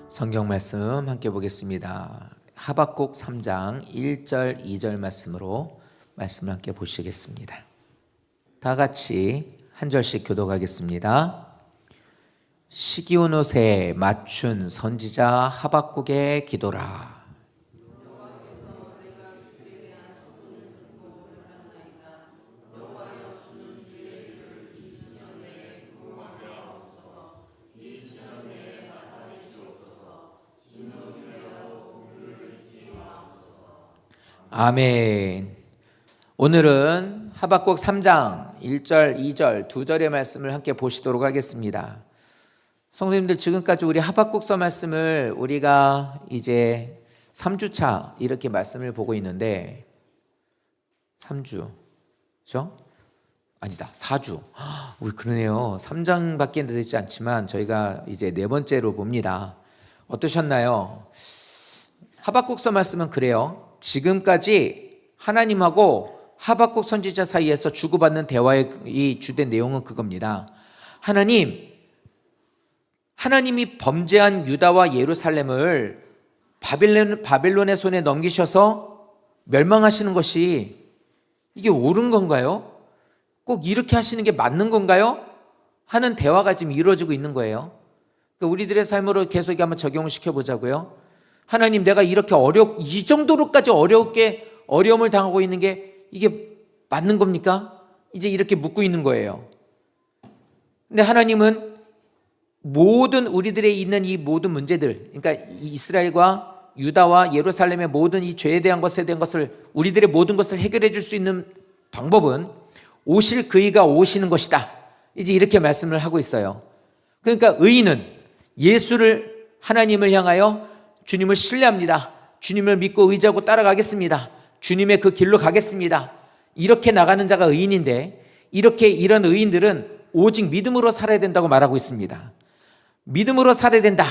성경 말씀 함께 보겠습니다. 하박국 3장 1절 2절 말씀으로 말씀을 함께 보시겠습니다. 다 같이 한 절씩 교독하겠습니다. 시기온 옷에 맞춘 선지자 하박국의 기도라. 아멘. 오늘은 하박국 3장 1절, 2절, 2절의 말씀을 함께 보시도록 하겠습니다. 성도님들, 지금까지 우리 하박국서 말씀을 우리가 이제 3주차 이렇게 말씀을 보고 있는데 3주, 그렇죠? 아니다, 4주. 우리 그러네요. 3장밖에 되지 않지만 저희가 이제 네 번째로 봅니다. 어떠셨나요? 하박국서 말씀은 그래요. 지금까지 하나님하고 하박국 선지자 사이에서 주고받는 대화의 이 주된 내용은 그겁니다. 하나님이 범죄한 유다와 예루살렘을 바벨론의 손에 넘기셔서 멸망하시는 것이 이게 옳은 건가요? 꼭 이렇게 하시는 게 맞는 건가요? 하는 대화가 지금 이루어지고 있는 거예요. 그러니까 우리들의 삶으로 계속 한번 적용을 시켜보자고요. 하나님, 내가 이렇게 이 정도로까지 어려움을 당하고 있는 게 이게 맞는 겁니까? 이제 이렇게 묻고 있는 거예요. 근데 하나님은 모든 우리들의 있는 이 모든 문제들, 그러니까 이스라엘과 유다와 예루살렘의 모든 이 죄에 대한 것을 우리들의 모든 것을 해결해 줄 수 있는 방법은 오실 그이가 오시는 것이다. 이제 이렇게 말씀을 하고 있어요. 그러니까 의인은 예수를 하나님을 향하여 주님을 신뢰합니다. 주님을 믿고 의지하고 따라가겠습니다. 주님의 그 길로 가겠습니다. 이렇게 나가는 자가 의인인데, 이런 의인들은 오직 믿음으로 살아야 된다고 말하고 있습니다. 믿음으로 살아야 된다.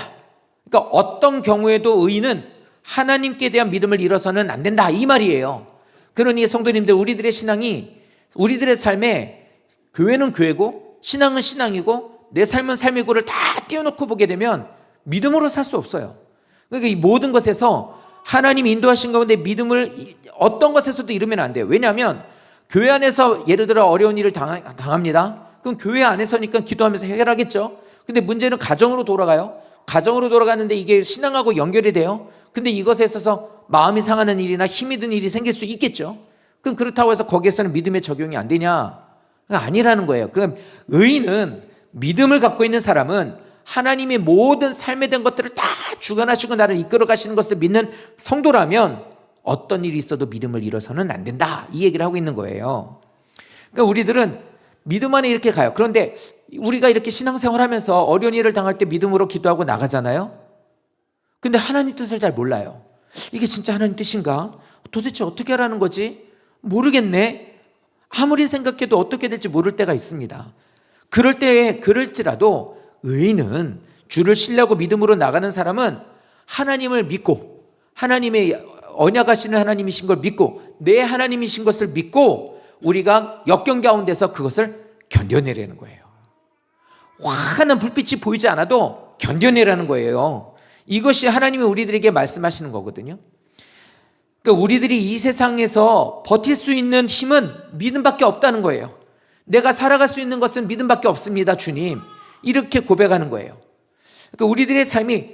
그러니까 어떤 경우에도 의인은 하나님께 대한 믿음을 잃어서는 안 된다, 이 말이에요. 그러니 성도님들, 우리들의 신앙이, 우리들의 삶에 교회는 교회고 신앙은 신앙이고 내 삶은 삶이고를 다 떼어놓고 보게 되면 믿음으로 살 수 없어요. 그러니까 이 모든 것에서 하나님이 인도하신 가운데 믿음을 어떤 것에서도 잃으면 안 돼요. 왜냐하면 교회 안에서 예를 들어 어려운 일을 당합니다. 그럼 교회 안에서니까 기도하면서 해결하겠죠. 근데 문제는 가정으로 돌아가요. 가정으로 돌아가는데 이게 신앙하고 연결이 돼요. 근데 이것에 있어서 마음이 상하는 일이나 힘이 든 일이 생길 수 있겠죠. 그럼 그렇다고 해서 거기에서는 믿음의 적용이 안 되냐? 아니라는 거예요. 그럼 의인은, 믿음을 갖고 있는 사람은 하나님의 모든 삶에 대한 것들을 다 주관하시고 나를 이끌어 가시는 것을 믿는 성도라면 어떤 일이 있어도 믿음을 잃어서는 안 된다, 이 얘기를 하고 있는 거예요. 그러니까 우리들은 믿음 안에 이렇게 가요. 그런데 우리가 이렇게 신앙생활 하면서 어려운 일을 당할 때 믿음으로 기도하고 나가잖아요. 근데 하나님 뜻을 잘 몰라요. 이게 진짜 하나님 뜻인가? 도대체 어떻게 하라는 거지? 모르겠네. 아무리 생각해도 어떻게 될지 모를 때가 있습니다. 그럴지라도 의인은, 주를 신뢰하고 믿음으로 나가는 사람은 하나님을 믿고, 하나님의 언약하시는 하나님이신 걸 믿고, 내 하나님이신 것을 믿고 우리가 역경 가운데서 그것을 견뎌내라는 거예요. 환한 불빛이 보이지 않아도 견뎌내라는 거예요. 이것이 하나님이 우리들에게 말씀하시는 거거든요. 그러니까 우리들이 이 세상에서 버틸 수 있는 힘은 믿음밖에 없다는 거예요. 내가 살아갈 수 있는 것은 믿음밖에 없습니다, 주님. 이렇게 고백하는 거예요. 그러니까 우리들의 삶이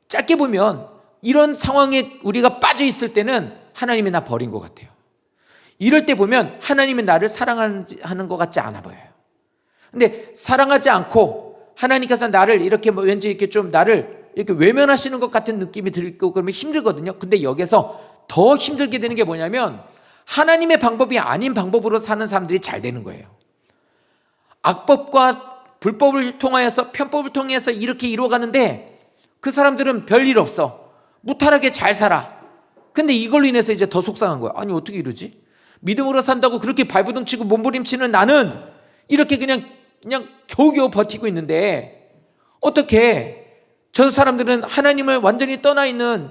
짧게 보면 이런 상황에 우리가 빠져 있을 때는 하나님이 나 버린 것 같아요. 이럴 때 보면 하나님이 나를 사랑하는 것 같지 않아 보여요. 근데 사랑하지 않고 하나님께서 나를 이렇게 왠지 이렇게 좀 나를 이렇게 외면하시는 것 같은 느낌이 들고 그러면 힘들거든요. 근데 여기서 더 힘들게 되는 게 뭐냐면 하나님의 방법이 아닌 방법으로 사는 사람들이 잘 되는 거예요. 악법과 불법을 통하여서, 편법을 통해서 이렇게 이루어가는데 그 사람들은 별일 없어. 무탈하게 잘 살아. 근데 이걸로 인해서 이제 더 속상한 거야. 아니, 어떻게 이러지? 믿음으로 산다고 그렇게 발부둥치고 몸부림치는 나는 이렇게 그냥 겨우겨우 버티고 있는데 어떻게 저 사람들은 하나님을 완전히 떠나 있는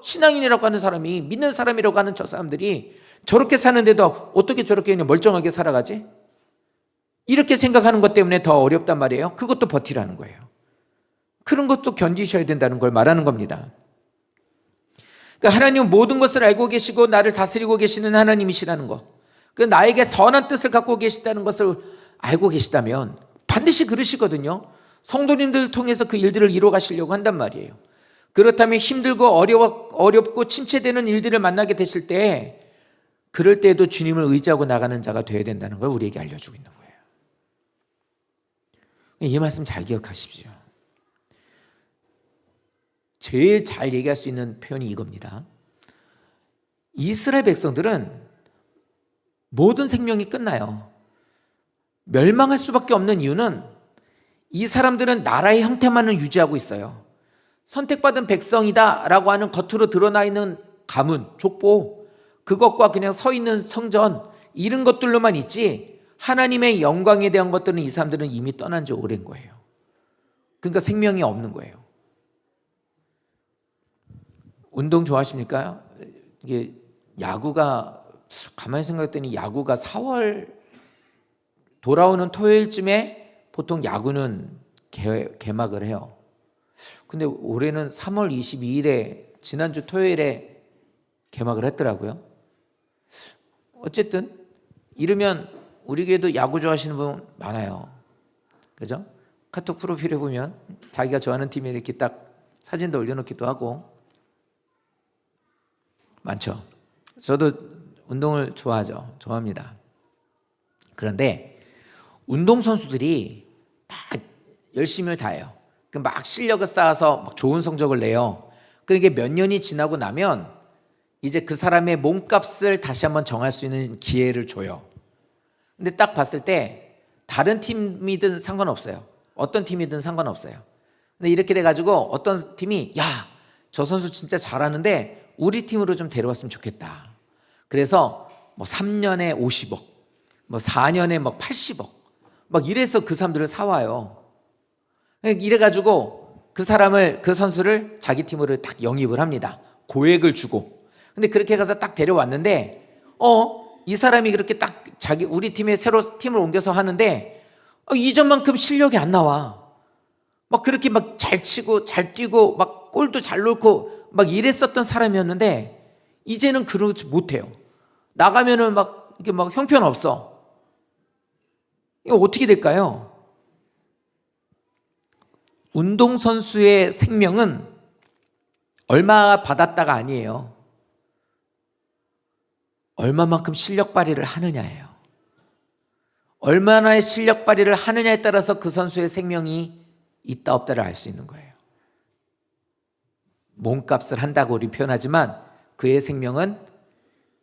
신앙인이라고 하는 사람이, 믿는 사람이라고 하는 저 사람들이 저렇게 사는데도 어떻게 저렇게 그냥 멀쩡하게 살아가지? 이렇게 생각하는 것 때문에 더 어렵단 말이에요. 그것도 버티라는 거예요. 그런 것도 견디셔야 된다는 걸 말하는 겁니다. 그러니까 하나님은 모든 것을 알고 계시고 나를 다스리고 계시는 하나님이시라는 것, 그 나에게 선한 뜻을 갖고 계시다는 것을 알고 계시다면 반드시 그러시거든요. 성도님들을 통해서 그 일들을 이루어 가시려고 한단 말이에요. 그렇다면 힘들고 어렵고 침체되는 일들을 만나게 되실 때, 그럴 때에도 주님을 의지하고 나가는 자가 되어야 된다는 걸 우리에게 알려주고 있는 거예요. 이 말씀 잘 기억하십시오. 제일 잘 얘기할 수 있는 표현이 이겁니다. 이스라엘 백성들은 모든 생명이 끝나요. 멸망할 수밖에 없는 이유는 이 사람들은 나라의 형태만을 유지하고 있어요. 선택받은 백성이다라고 하는 겉으로 드러나 있는 가문, 족보, 그것과 그냥 서 있는 성전, 이런 것들로만 있지 하나님의 영광에 대한 것들은 이 사람들은 이미 떠난 지 오랜 거예요. 그러니까 생명이 없는 거예요. 운동 좋아하십니까? 이게 야구가, 가만히 생각했더니 야구가 4월 돌아오는 토요일쯤에 보통 야구는 개막을 해요. 근데 올해는 3월 22일에 지난주 토요일에 개막을 했더라고요. 어쨌든 이러면 우리 교회도 야구 좋아하시는 분 많아요. 그죠? 카톡 프로필에 보면 자기가 좋아하는 팀에 이렇게 딱 사진도 올려놓기도 하고 많죠. 저도 운동을 좋아합니다. 그런데 운동선수들이 막 열심을 다해요. 막 실력을 쌓아서 막 좋은 성적을 내요. 그러니까 몇 년이 지나고 나면 이제 그 사람의 몸값을 다시 한번 정할 수 있는 기회를 줘요. 근데 딱 봤을 때 다른 팀이든 상관없어요. 어떤 팀이든 상관없어요. 근데 이렇게 돼가지고 어떤 팀이 야, 저 선수 진짜 잘하는데 우리 팀으로 좀 데려왔으면 좋겠다. 그래서 뭐 3년에 50억, 뭐 4년에 뭐 80억, 막 이래서 그 사람들을 사와요. 이래가지고 그 선수를 자기 팀으로 딱 영입을 합니다. 고액을 주고. 근데 그렇게 가서 딱 데려왔는데, 이 사람이 그렇게 딱 우리 팀에 새로 팀을 옮겨서 하는데, 이전만큼 실력이 안 나와. 막 그렇게 막 잘 치고, 잘 뛰고, 막 골도 잘 넣고, 막 이랬었던 사람이었는데, 이제는 그러지 못해요. 나가면은 막, 이게 막 형편없어. 이거 어떻게 될까요? 운동선수의 생명은 얼마 받았다가 아니에요. 얼마만큼 실력 발휘를 하느냐예요. 얼마나의 실력 발휘를 하느냐에 따라서 그 선수의 생명이 있다 없다를 알 수 있는 거예요. 몸값을 한다고 우리 표현하지만 그의 생명은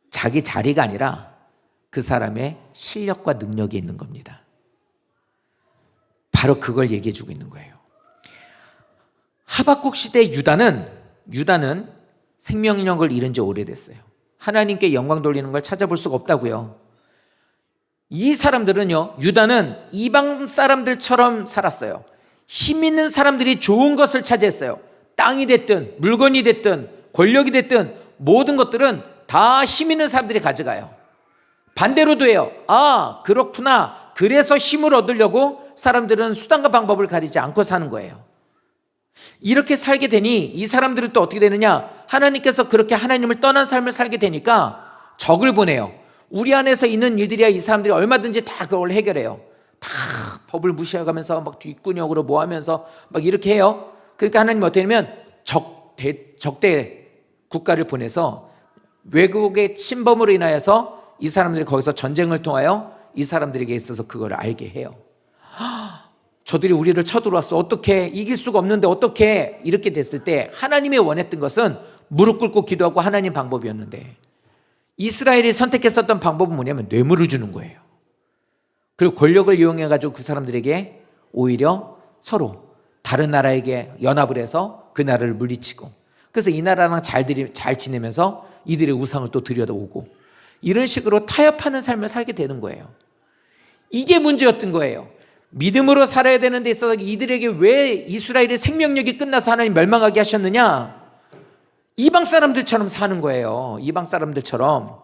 자기 자리가 아니라 그 사람의 실력과 능력이 있는 겁니다. 바로 그걸 얘기해 주고 있는 거예요. 하박국 시대 유다는 생명력을 잃은 지 오래됐어요. 하나님께 영광 돌리는 걸 찾아볼 수가 없다고요. 이 사람들은요, 유다는 이방 사람들처럼 살았어요. 힘 있는 사람들이 좋은 것을 차지했어요. 땅이 됐든 물건이 됐든 권력이 됐든 모든 것들은 다 힘 있는 사람들이 가져가요. 반대로도 해요. 아, 그렇구나. 그래서 힘을 얻으려고 사람들은 수단과 방법을 가리지 않고 사는 거예요. 이렇게 살게 되니 이 사람들은 또 어떻게 되느냐? 하나님께서 그렇게 하나님을 떠난 삶을 살게 되니까 적을 보내요. 우리 안에서 있는 일들이야 이 사람들이 얼마든지 다 그걸 해결해요. 다 법을 무시해가면서 막 뒷근육으로 뭐 하면서 막 이렇게 해요. 그러니까 하나님이 어떻게 하냐면 적대 국가를 보내서 외국의 침범으로 인하여서 이 사람들이 거기서 전쟁을 통하여 이 사람들에게 있어서 그걸 알게 해요. 저들이 우리를 쳐들어왔어. 어떻게 이길 수가 없는데 어떻게 이렇게 됐을 때 하나님이 원했던 것은 무릎 꿇고 기도하고 하나님 방법이었는데 이스라엘이 선택했었던 방법은 뭐냐면 뇌물을 주는 거예요. 그리고 권력을 이용해가지고 그 사람들에게 오히려 서로 다른 나라에게 연합을 해서 그 나라를 물리치고 그래서 이 나라랑 잘 지내면서 이들의 우상을 또 들여다오고 이런 식으로 타협하는 삶을 살게 되는 거예요. 이게 문제였던 거예요. 믿음으로 살아야 되는 데 있어서 이들에게 왜 이스라엘의 생명력이 끝나서 하나님 멸망하게 하셨느냐? 이방 사람들처럼 사는 거예요. 이방 사람들처럼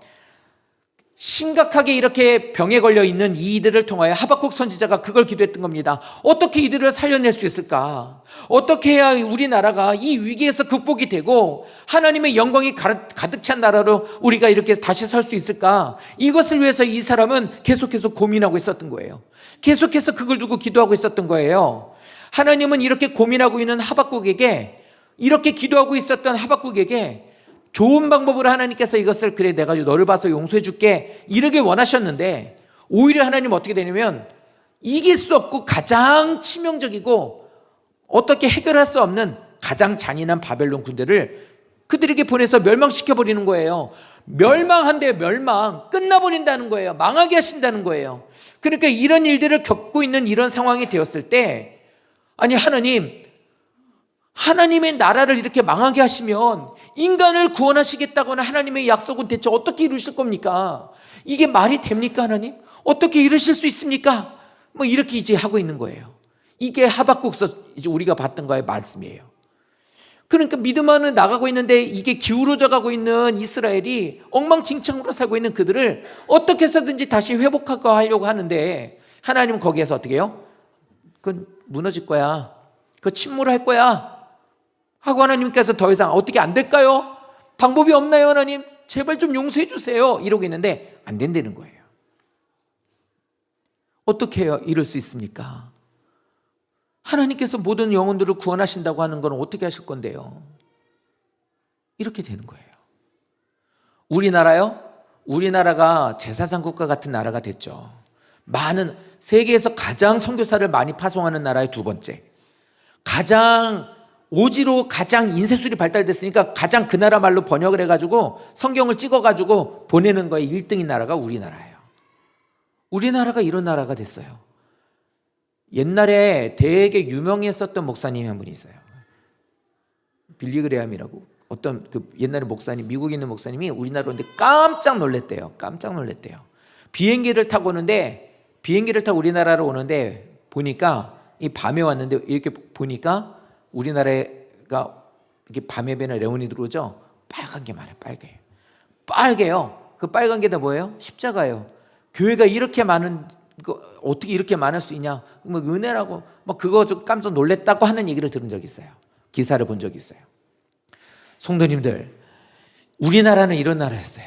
심각하게 이렇게 병에 걸려 있는 이들을 통하여 하박국 선지자가 그걸 기도했던 겁니다. 어떻게 이들을 살려낼 수 있을까? 어떻게 해야 우리나라가 이 위기에서 극복이 되고 하나님의 영광이 가득 찬 나라로 우리가 이렇게 다시 설 수 있을까? 이것을 위해서 이 사람은 계속해서 고민하고 있었던 거예요. 계속해서 그걸 두고 기도하고 있었던 거예요. 하나님은 이렇게 고민하고 있는 하박국에게, 이렇게 기도하고 있었던 하박국에게 좋은 방법으로 하나님께서 이것을, 그래 내가 너를 봐서 용서해 줄게, 이러길 원하셨는데 오히려 하나님 어떻게 되냐면 이길 수 없고 가장 치명적이고 어떻게 해결할 수 없는 가장 잔인한 바벨론 군대를 그들에게 보내서 멸망시켜버리는 거예요. 멸망한데 멸망, 끝나버린다는 거예요. 망하게 하신다는 거예요. 그러니까 이런 일들을 겪고 있는 이런 상황이 되었을 때, 아니 하나님의 나라를 이렇게 망하게 하시면 인간을 구원하시겠다고는 하나님의 약속은 대체 어떻게 이루실 겁니까? 이게 말이 됩니까? 하나님? 어떻게 이루실 수 있습니까? 뭐 이렇게 이제 하고 있는 거예요. 이게 하박국서 이제 우리가 봤던 거의 말씀이에요. 그러니까 믿음 안에 나가고 있는데 이게 기울어져 가고 있는 이스라엘이 엉망진창으로 살고 있는 그들을 어떻게 해서든지 다시 회복하고 하려고 하는데 하나님은 거기에서 어떻게 해요? 그건 무너질 거야. 그거 침몰할 거야. 하고 하나님께서 더 이상 어떻게 안 될까요? 방법이 없나요, 하나님? 제발 좀 용서해 주세요. 이러고 있는데 안 된다는 거예요. 어떻게 해야 이럴 수 있습니까? 하나님께서 모든 영혼들을 구원하신다고 하는 건 어떻게 하실 건데요? 이렇게 되는 거예요. 우리나라요? 우리나라가 제사장 국가 같은 나라가 됐죠. 많은, 세계에서 가장 선교사를 많이 파송하는 나라의 두 번째, 가장 오지로 가장 인쇄술이 발달됐으니까 가장 그 나라 말로 번역을 해가지고 성경을 찍어가지고 보내는 거에 1등인 나라가 우리나라예요. 우리나라가 이런 나라가 됐어요. 옛날에 되게 유명했었던 목사님이 한 분이 있어요. 빌리 그레함이라고. 어떤 그 옛날에 목사님, 미국에 있는 목사님이 우리나라로 오는데 깜짝 놀랐대요. 깜짝 놀랐대요. 비행기를 타고 오는데, 비행기를 타고 우리나라로 오는데 보니까 이 밤에 왔는데 이렇게 보니까 우리나라가 이렇게 밤에 배는 레온이 들어오죠. 빨간 게 많아요. 빨개요. 그 빨간 게 다 뭐예요? 십자가예요. 교회가 이렇게 많은, 어떻게 이렇게 많을 수 있냐? 뭐 은혜라고 막 그거 좀 깜짝 놀랐다고 하는 얘기를 들은 적이 있어요. 기사를 본 적이 있어요. 성도님들, 우리나라는 이런 나라였어요.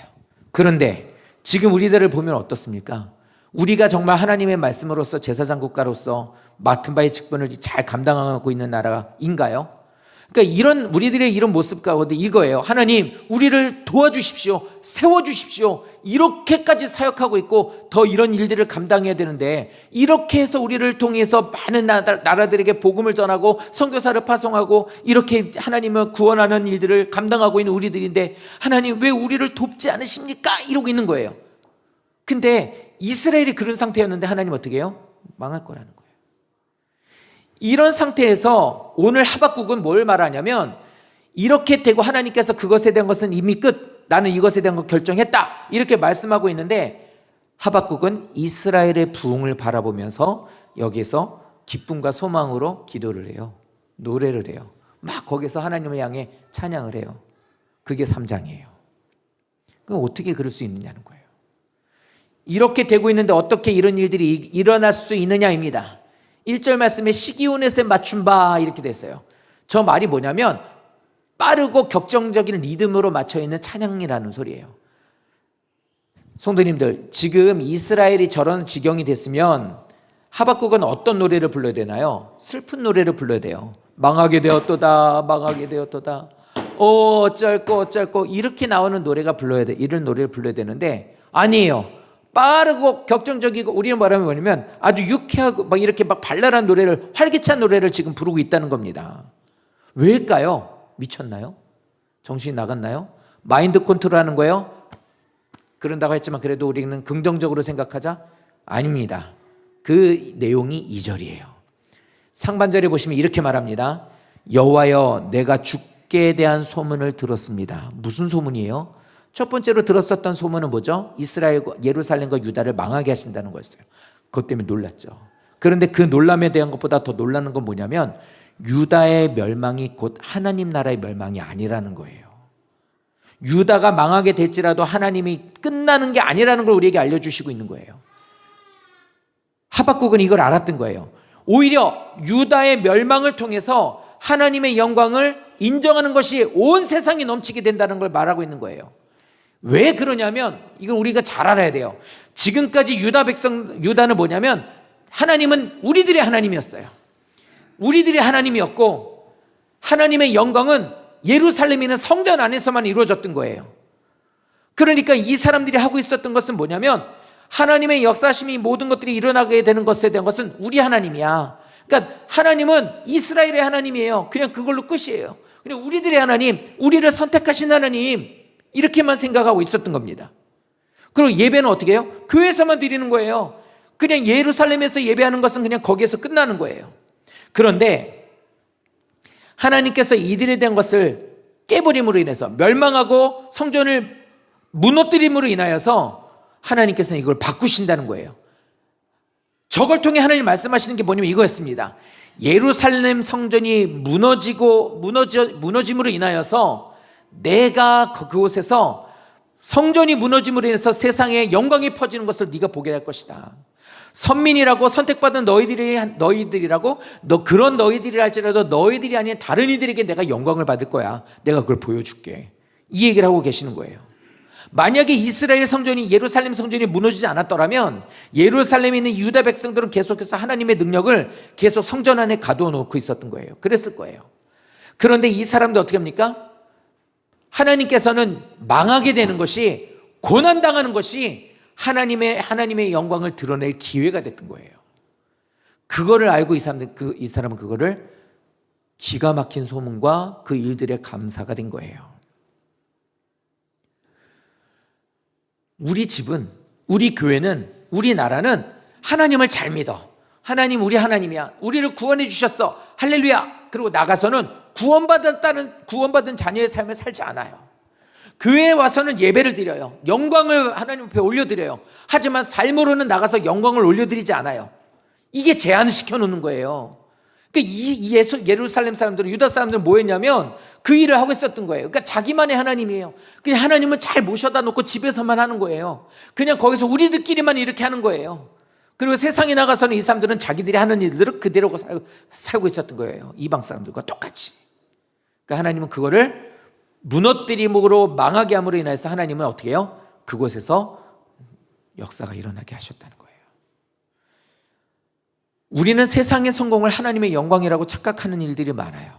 그런데 지금 우리들을 보면 어떻습니까? 우리가 정말 하나님의 말씀으로서 제사장 국가로서 맡은 바의 직분을 잘 감당하고 있는 나라인가요? 그러니까 이런 우리들의 이런 모습 가운데 이거예요. 하나님, 우리를 도와주십시오. 세워주십시오. 이렇게까지 사역하고 있고 더 이런 일들을 감당해야 되는데, 이렇게 해서 우리를 통해서 많은 나라들에게 복음을 전하고 선교사를 파송하고 이렇게 하나님을 구원하는 일들을 감당하고 있는 우리들인데, 하나님 왜 우리를 돕지 않으십니까? 이러고 있는 거예요. 근데 이스라엘이 그런 상태였는데 하나님 어떻게 해요? 망할 거라는 거예요. 이런 상태에서 오늘 하박국은 뭘 말하냐면, 이렇게 되고 하나님께서 그것에 대한 것은 이미 끝, 나는 이것에 대한 거 결정했다, 이렇게 말씀하고 있는데, 하박국은 이스라엘의 부흥을 바라보면서 여기에서 기쁨과 소망으로 기도를 해요. 노래를 해요. 막 거기서 하나님을 향해 찬양을 해요. 그게 3장이에요. 그럼 어떻게 그럴 수 있느냐는 거예요. 이렇게 되고 있는데 어떻게 이런 일들이 일어날 수 있느냐입니다. 1절 말씀에 시기온에서 맞춘 바, 이렇게 됐어요. 저 말이 뭐냐면 빠르고 격정적인 리듬으로 맞춰있는 찬양이라는 소리예요. 성도님들, 지금 이스라엘이 저런 지경이 됐으면 하박국은 어떤 노래를 불러야 되나요? 슬픈 노래를 불러야 돼요. 망하게 되었도다, 망하게 되었도다, 어쩔고 이렇게 나오는 노래가 불러야 돼. 이런 노래를 불러야 되는데 아니에요. 빠르고 격정적이고, 우리는 말하면 뭐냐면 아주 유쾌하고 막 이렇게 막 발랄한 노래를, 활기찬 노래를 지금 부르고 있다는 겁니다. 왜일까요? 미쳤나요? 정신이 나갔나요? 마인드 컨트롤하는 거예요? 그런다고 했지만 그래도 우리는 긍정적으로 생각하자? 아닙니다. 그 내용이 2절이에요. 상반절에 보시면 이렇게 말합니다. 여호와여, 내가 주께 대한 소문을 들었습니다. 무슨 소문이에요? 첫 번째로 들었었던 소문은 뭐죠? 이스라엘과 예루살렘과 유다를 망하게 하신다는 거였어요. 그것 때문에 놀랐죠. 그런데 그 놀람에 대한 것보다 더 놀라는 건 뭐냐면 유다의 멸망이 곧 하나님 나라의 멸망이 아니라는 거예요. 유다가 망하게 될지라도 하나님이 끝나는 게 아니라는 걸 우리에게 알려주시고 있는 거예요. 하박국은 이걸 알았던 거예요. 오히려 유다의 멸망을 통해서 하나님의 영광을 인정하는 것이 온 세상에 넘치게 된다는 걸 말하고 있는 거예요. 왜 그러냐면 이걸 우리가 잘 알아야 돼요. 지금까지 유다는 뭐냐면 하나님은 우리들의 하나님이었어요. 우리들의 하나님이었고 하나님의 영광은 예루살렘에 있는 성전 안에서만 이루어졌던 거예요. 그러니까 이 사람들이 하고 있었던 것은 뭐냐면 하나님의 역사심이 모든 것들이 일어나게 되는 것에 대한 것은 우리 하나님이야. 그러니까 하나님은 이스라엘의 하나님이에요. 그냥 그걸로 끝이에요. 그냥 우리들의 하나님, 우리를 선택하신 하나님, 이렇게만 생각하고 있었던 겁니다. 그리고 예배는 어떻게 해요? 교회에서만 드리는 거예요. 그냥 예루살렘에서 예배하는 것은 그냥 거기에서 끝나는 거예요. 그런데 하나님께서 이들에 대한 것을 깨버림으로 인해서, 멸망하고 성전을 무너뜨림으로 인하여서 하나님께서는 이걸 바꾸신다는 거예요. 저걸 통해 하나님 말씀하시는 게 뭐냐면 이거였습니다. 예루살렘 성전이 무너짐으로 인하여서 내가 그곳에서 성전이 무너짐으로 인해서 세상에 영광이 퍼지는 것을 네가 보게 될 것이다. 선민이라고 선택받은 너희들이라고 그런 너희들이 할지라도 너희들이 아닌 다른 이들에게 내가 영광을 받을 거야. 내가 그걸 보여줄게. 이 얘기를 하고 계시는 거예요. 만약에 이스라엘 성전이, 예루살렘 성전이 무너지지 않았더라면 예루살렘에 있는 유다 백성들은 계속해서 하나님의 능력을 계속 성전 안에 가두어 놓고 있었던 거예요. 그랬을 거예요. 그런데 이 사람들 어떻게 합니까? 하나님께서는 망하게 되는 것이, 고난당하는 것이 하나님의 영광을 드러낼 기회가 됐던 거예요. 그거를 알고 이 사람은 그거를 기가 막힌 소문과 그 일들의 감사가 된 거예요. 우리 집은, 우리 교회는, 우리나라는 하나님을 잘 믿어. 하나님 우리 하나님이야. 우리를 구원해 주셨어. 할렐루야. 그리고 나가서는 구원받은 자녀의 삶을 살지 않아요. 교회에 와서는 예배를 드려요. 영광을 하나님 앞에 올려드려요. 하지만 삶으로는 나가서 영광을 올려드리지 않아요. 이게 제한을 시켜놓는 거예요. 그러니까 예루살렘 사람들은, 유다 사람들은 뭐였냐면 그 일을 하고 있었던 거예요. 그러니까 자기만의 하나님이에요. 그냥 하나님은 잘 모셔다 놓고 집에서만 하는 거예요. 그냥 거기서 우리들끼리만 이렇게 하는 거예요. 그리고 세상에 나가서는 이 사람들은 자기들이 하는 일들을 그대로 살고 있었던 거예요. 이방 사람들과 똑같이. 그러니까 하나님은 그거를 무너뜨림으로, 망하게 함으로 인해서 하나님은 어떻게 해요? 그곳에서 역사가 일어나게 하셨다는 거예요. 우리는 세상의 성공을 하나님의 영광이라고 착각하는 일들이 많아요.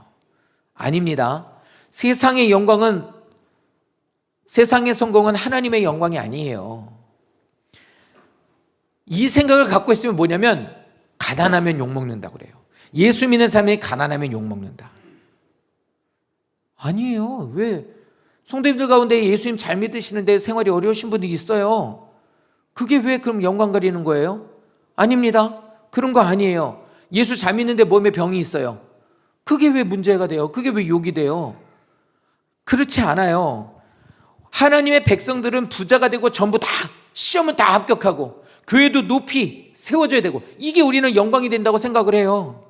아닙니다. 세상의 성공은 하나님의 영광이 아니에요. 이 생각을 갖고 있으면 뭐냐면 가난하면 욕먹는다고 그래요. 예수 믿는 사람이 가난하면 욕먹는다. 아니에요. 왜? 성도님들 가운데 예수님 잘 믿으시는데 생활이 어려우신 분들이 있어요. 그게 왜 그럼 영광 가리는 거예요? 아닙니다. 그런 거 아니에요. 예수 잘 믿는데 몸에 병이 있어요. 그게 왜 문제가 돼요? 그게 왜 욕이 돼요? 그렇지 않아요. 하나님의 백성들은 부자가 되고 전부 다 시험을 다 합격하고 교회도 높이 세워져야 되고, 이게 우리는 영광이 된다고 생각을 해요.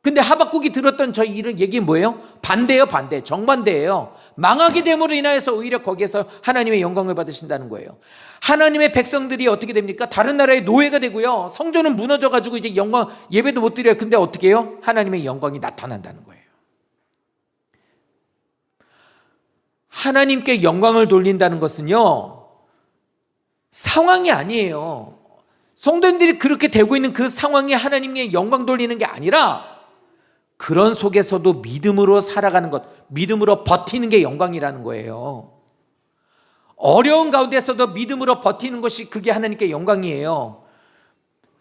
근데 하박국이 들었던 저 얘기는 뭐예요? 반대예요. 반대. 정반대예요. 망하게 됨으로 인하여서 오히려 거기에서 하나님의 영광을 받으신다는 거예요. 하나님의 백성들이 어떻게 됩니까? 다른 나라의 노예가 되고요. 성전은 무너져가지고 이제 예배도 못 드려요. 근데 어떻게 해요? 하나님의 영광이 나타난다는 거예요. 하나님께 영광을 돌린다는 것은요, 상황이 아니에요. 성도님들이 그렇게 되고 있는 그 상황에 하나님께 영광 돌리는 게 아니라 그런 속에서도 믿음으로 살아가는 것, 믿음으로 버티는 게 영광이라는 거예요. 어려운 가운데서도 믿음으로 버티는 것이, 그게 하나님께 영광이에요.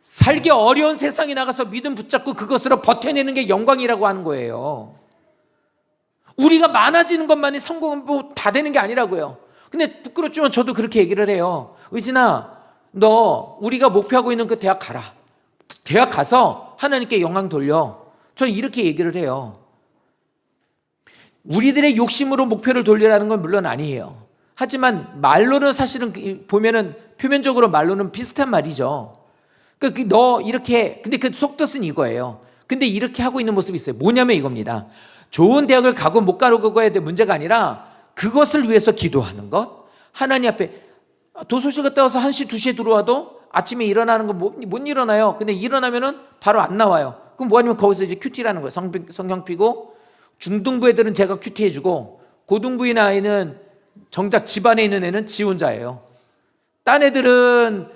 살기 어려운 세상에 나가서 믿음 붙잡고 그것으로 버텨내는 게 영광이라고 하는 거예요. 우리가 많아지는 것만이 성공은 다 되는 게 아니라고요. 근데 부끄럽지만 저도 그렇게 얘기를 해요. 의진아, 너 우리가 목표하고 있는 그 대학 가라. 대학 가서 하나님께 영광 돌려. 저는 이렇게 얘기를 해요. 우리들의 욕심으로 목표를 돌리라는 건 물론 아니에요. 하지만 말로는 사실은 보면은 표면적으로 말로는 비슷한 말이죠. 너 이렇게, 근데 그 속뜻은 이거예요. 근데 이렇게 하고 있는 모습이 있어요. 뭐냐면 이겁니다. 좋은 대학을 가고 못 가고의 문제가 아니라 그것을 위해서 기도하는 것, 하나님 앞에 도서실 갔다 와서 1시, 2시에 들어와도 아침에 일어나는 거 못 일어나요. 근데 일어나면은 바로 안 나와요. 그럼 뭐 하냐면 거기서 이제 큐티라는 거예요. 성경 피고, 중등부 애들은 제가 큐티 해주고, 고등부인 아이는 정작 집안에 있는 애는 지 혼자예요. 딴 애들은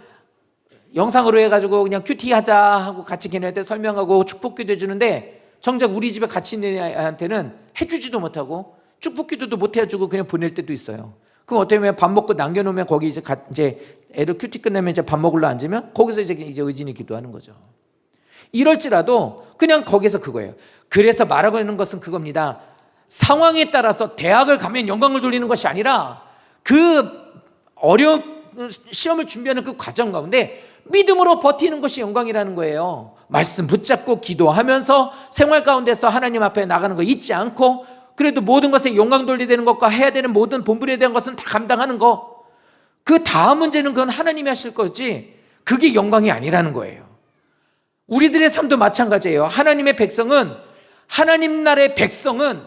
영상으로 해가지고 그냥 큐티 하자 하고 같이 걔네한테 설명하고 축복기도 해주는데, 정작 우리 집에 같이 있는 애한테는 해주지도 못하고 축복기도도 못 해주고 그냥 보낼 때도 있어요. 그럼 어떻게 보면 밥 먹고 남겨놓으면 거기 이제 애들 큐티 끝나면 이제 밥 먹으러 앉으면 거기서 이제 의진이 기도하는 거죠. 이럴지라도 그냥 거기서 그거예요. 그래서 말하고 있는 것은 그겁니다. 상황에 따라서 대학을 가면 영광을 돌리는 것이 아니라 그 어려운 시험을 준비하는 그 과정 가운데 믿음으로 버티는 것이 영광이라는 거예요. 말씀 붙잡고 기도하면서 생활 가운데서 하나님 앞에 나가는 거 잊지 않고, 그래도 모든 것에 영광 돌리되는 것과 해야 되는 모든 본분에 대한 것은 다 감당하는 거, 그 다음 문제는 그건 하나님이 하실 거지 그게 영광이 아니라는 거예요. 우리들의 삶도 마찬가지예요. 하나님의 백성은, 하나님 나라의 백성은,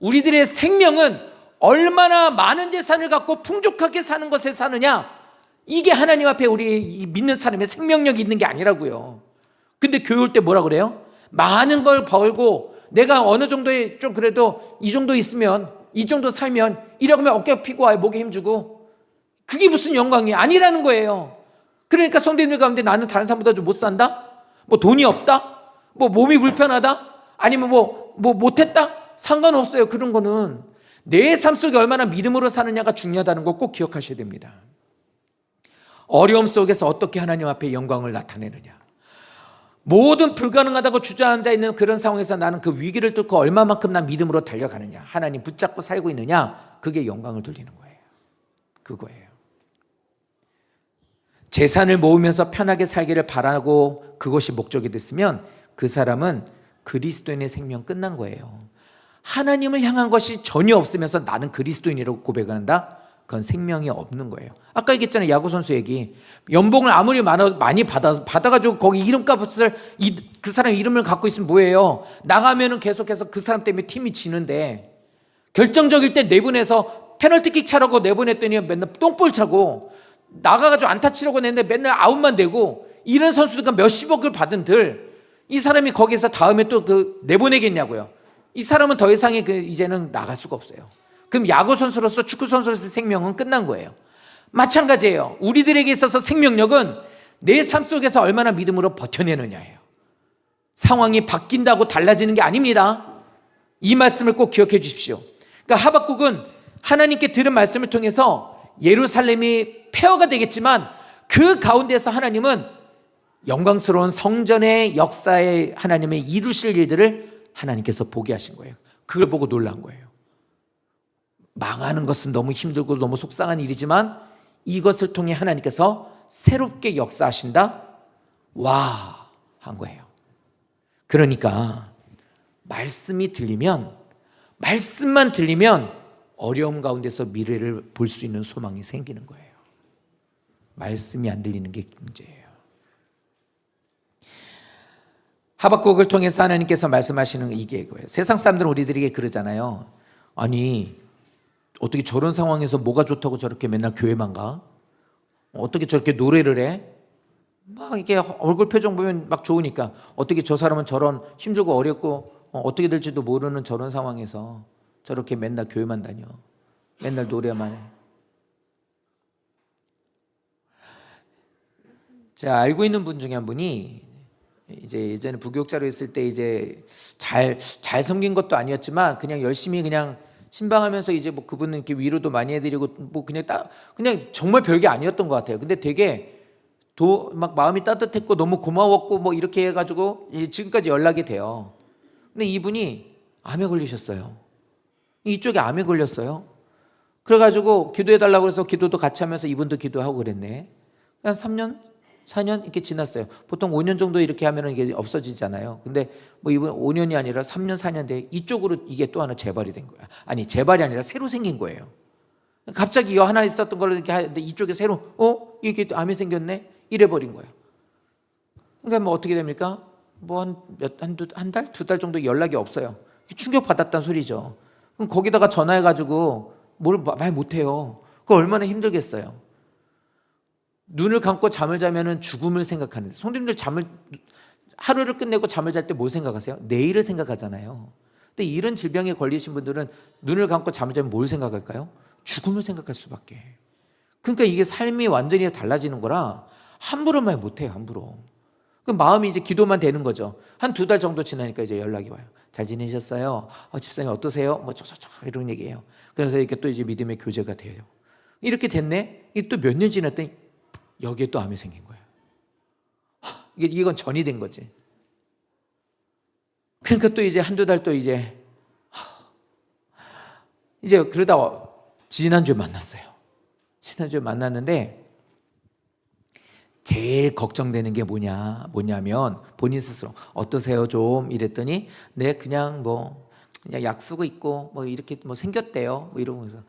우리들의 생명은 얼마나 많은 재산을 갖고 풍족하게 사는 것에 사느냐, 이게 하나님 앞에 우리 믿는 사람의 생명력이 있는 게 아니라고요. 근데 교회 올 때 뭐라 그래요? 많은 걸 벌고 내가 어느 정도의 좀 그래도 이 정도 있으면, 이 정도 살면, 이러면 어깨 피고 와요. 목에 힘주고. 그게 무슨 영광이 아니라는 거예요. 그러니까 성도님들 가운데 나는 다른 사람보다 좀 못 산다? 뭐 돈이 없다? 뭐 몸이 불편하다? 아니면 뭐 못했다? 상관없어요. 그런 거는 내 삶 속에 얼마나 믿음으로 사느냐가 중요하다는 거 꼭 기억하셔야 됩니다. 어려움 속에서 어떻게 하나님 앞에 영광을 나타내느냐, 모든 불가능하다고 주저앉아 있는 그런 상황에서 나는 그 위기를 뚫고 얼마만큼 난 믿음으로 달려가느냐, 하나님 붙잡고 살고 있느냐, 그게 영광을 돌리는 거예요. 그거예요. 재산을 모으면서 편하게 살기를 바라고 그것이 목적이 됐으면 그 사람은 그리스도인의 생명 끝난 거예요. 하나님을 향한 것이 전혀 없으면서 나는 그리스도인이라고 고백한다? 그건 생명이 없는 거예요. 아까 얘기했잖아요. 야구 선수 얘기. 연봉을 아무리 많이 받아가지고 거기 이름값을 그 사람 이름을 갖고 있으면 뭐예요? 나가면은 계속해서 그 사람 때문에 팀이 지는데, 결정적일 때 내보내서 페널티킥 차라고 내보냈더니 맨날 똥볼 차고, 나가가지고 안타 치려고 냈는데 맨날 아웃만 되고, 이런 선수가 몇십억을 받은 이 사람이 거기서 다음에 또 내보내겠냐고요. 이 사람은 더 이상의 이제는 나갈 수가 없어요. 그럼 야구 선수로서, 축구 선수로서 생명은 끝난 거예요. 마찬가지예요. 우리들에게 있어서 생명력은 내 삶 속에서 얼마나 믿음으로 버텨내느냐예요. 상황이 바뀐다고 달라지는 게 아닙니다. 이 말씀을 꼭 기억해 주십시오. 그러니까 하박국은 하나님께 들은 말씀을 통해서 예루살렘이 폐허가 되겠지만 그 가운데서 하나님은 영광스러운 성전의 역사에 하나님의 이루실 일들을 하나님께서 보게 하신 거예요. 그걸 보고 놀란 거예요. 망하는 것은 너무 힘들고 너무 속상한 일이지만 이것을 통해 하나님께서 새롭게 역사하신다? 와! 한 거예요. 그러니까 말씀만 들리면 어려움 가운데서 미래를 볼 수 있는 소망이 생기는 거예요. 말씀이 안 들리는 게 문제예요. 하박국을 통해서 하나님께서 말씀하시는 이게 거예요. 세상 사람들은 우리들에게 그러잖아요. 아니, 어떻게 저런 상황에서 뭐가 좋다고 저렇게 맨날 교회만 가? 어떻게 저렇게 노래를 해? 막 이게 얼굴 표정 보면 막 좋으니까, 어떻게 저 사람은 저런 힘들고 어렵고 어떻게 될지도 모르는 저런 상황에서 저렇게 맨날 교회만 다녀, 맨날 노래만 해. 제가 알고 있는 분 중에 한 분이 이제 예전에 부교육자로 있을 때 이제 잘 섬긴 것도 아니었지만 그냥 열심히 그냥 신방하면서 이제 뭐 그분은 이렇게 위로도 많이 해드리고 뭐 그냥 정말 별게 아니었던 것 같아요. 근데 되게 막 마음이 따뜻했고 너무 고마웠고 뭐 이렇게 해가지고 지금까지 연락이 돼요. 근데 이분이 암에 걸리셨어요. 이쪽에 암에 걸렸어요. 그래가지고 기도해달라고 해서 기도도 같이 하면서 이분도 기도하고 그랬네. 한 3년, 4년 이렇게 지났어요. 보통 5년 정도 이렇게 하면 이게 없어지잖아요. 근데 뭐 이분 5년이 아니라 3년, 4년 돼 이쪽으로 이게 또 하나 재발이 된 거야. 아니, 재발이 아니라 새로 생긴 거예요. 갑자기 이 하나 있었던 걸로 이렇게 하는데 이쪽에 새로 이게 암이 생겼네? 이래버린 거예요. 그러니까 뭐 어떻게 됩니까? 뭐 한 달, 2달 정도 연락이 없어요. 충격 받았다는 소리죠. 그럼 거기다가 전화해가지고 뭘 말 못해요. 그거 얼마나 힘들겠어요. 눈을 감고 잠을 자면은 죽음을 생각하는데, 성도님들 하루를 끝내고 잠을 잘 때 뭘 생각하세요? 내일을 생각하잖아요. 근데 이런 질병에 걸리신 분들은 눈을 감고 잠을 자면 뭘 생각할까요? 죽음을 생각할 수밖에. 그러니까 이게 삶이 완전히 달라지는 거라 함부로 말 못해요. 함부로. 그 마음이 이제 기도만 되는 거죠. 한 2달 정도 지나니까 이제 연락이 와요. 잘 지내셨어요? 집사님 어떠세요? 뭐 이런 얘기예요. 그래서 이렇게 또 이제 믿음의 교제가 돼요. 이렇게 됐네. 또 몇 년 지났더니 여기에 또 암이 생긴 거예요. 이건 전이 된 거지. 그러니까 또 이제 1-2달 또 이제 그러다 지난주에 만났어요. 지난주에 만났는데 제일 걱정되는 게 뭐냐면 본인 스스로 어떠세요 좀 이랬더니 네 그냥 약 쓰고 있고 이렇게 생겼대요. 이러면서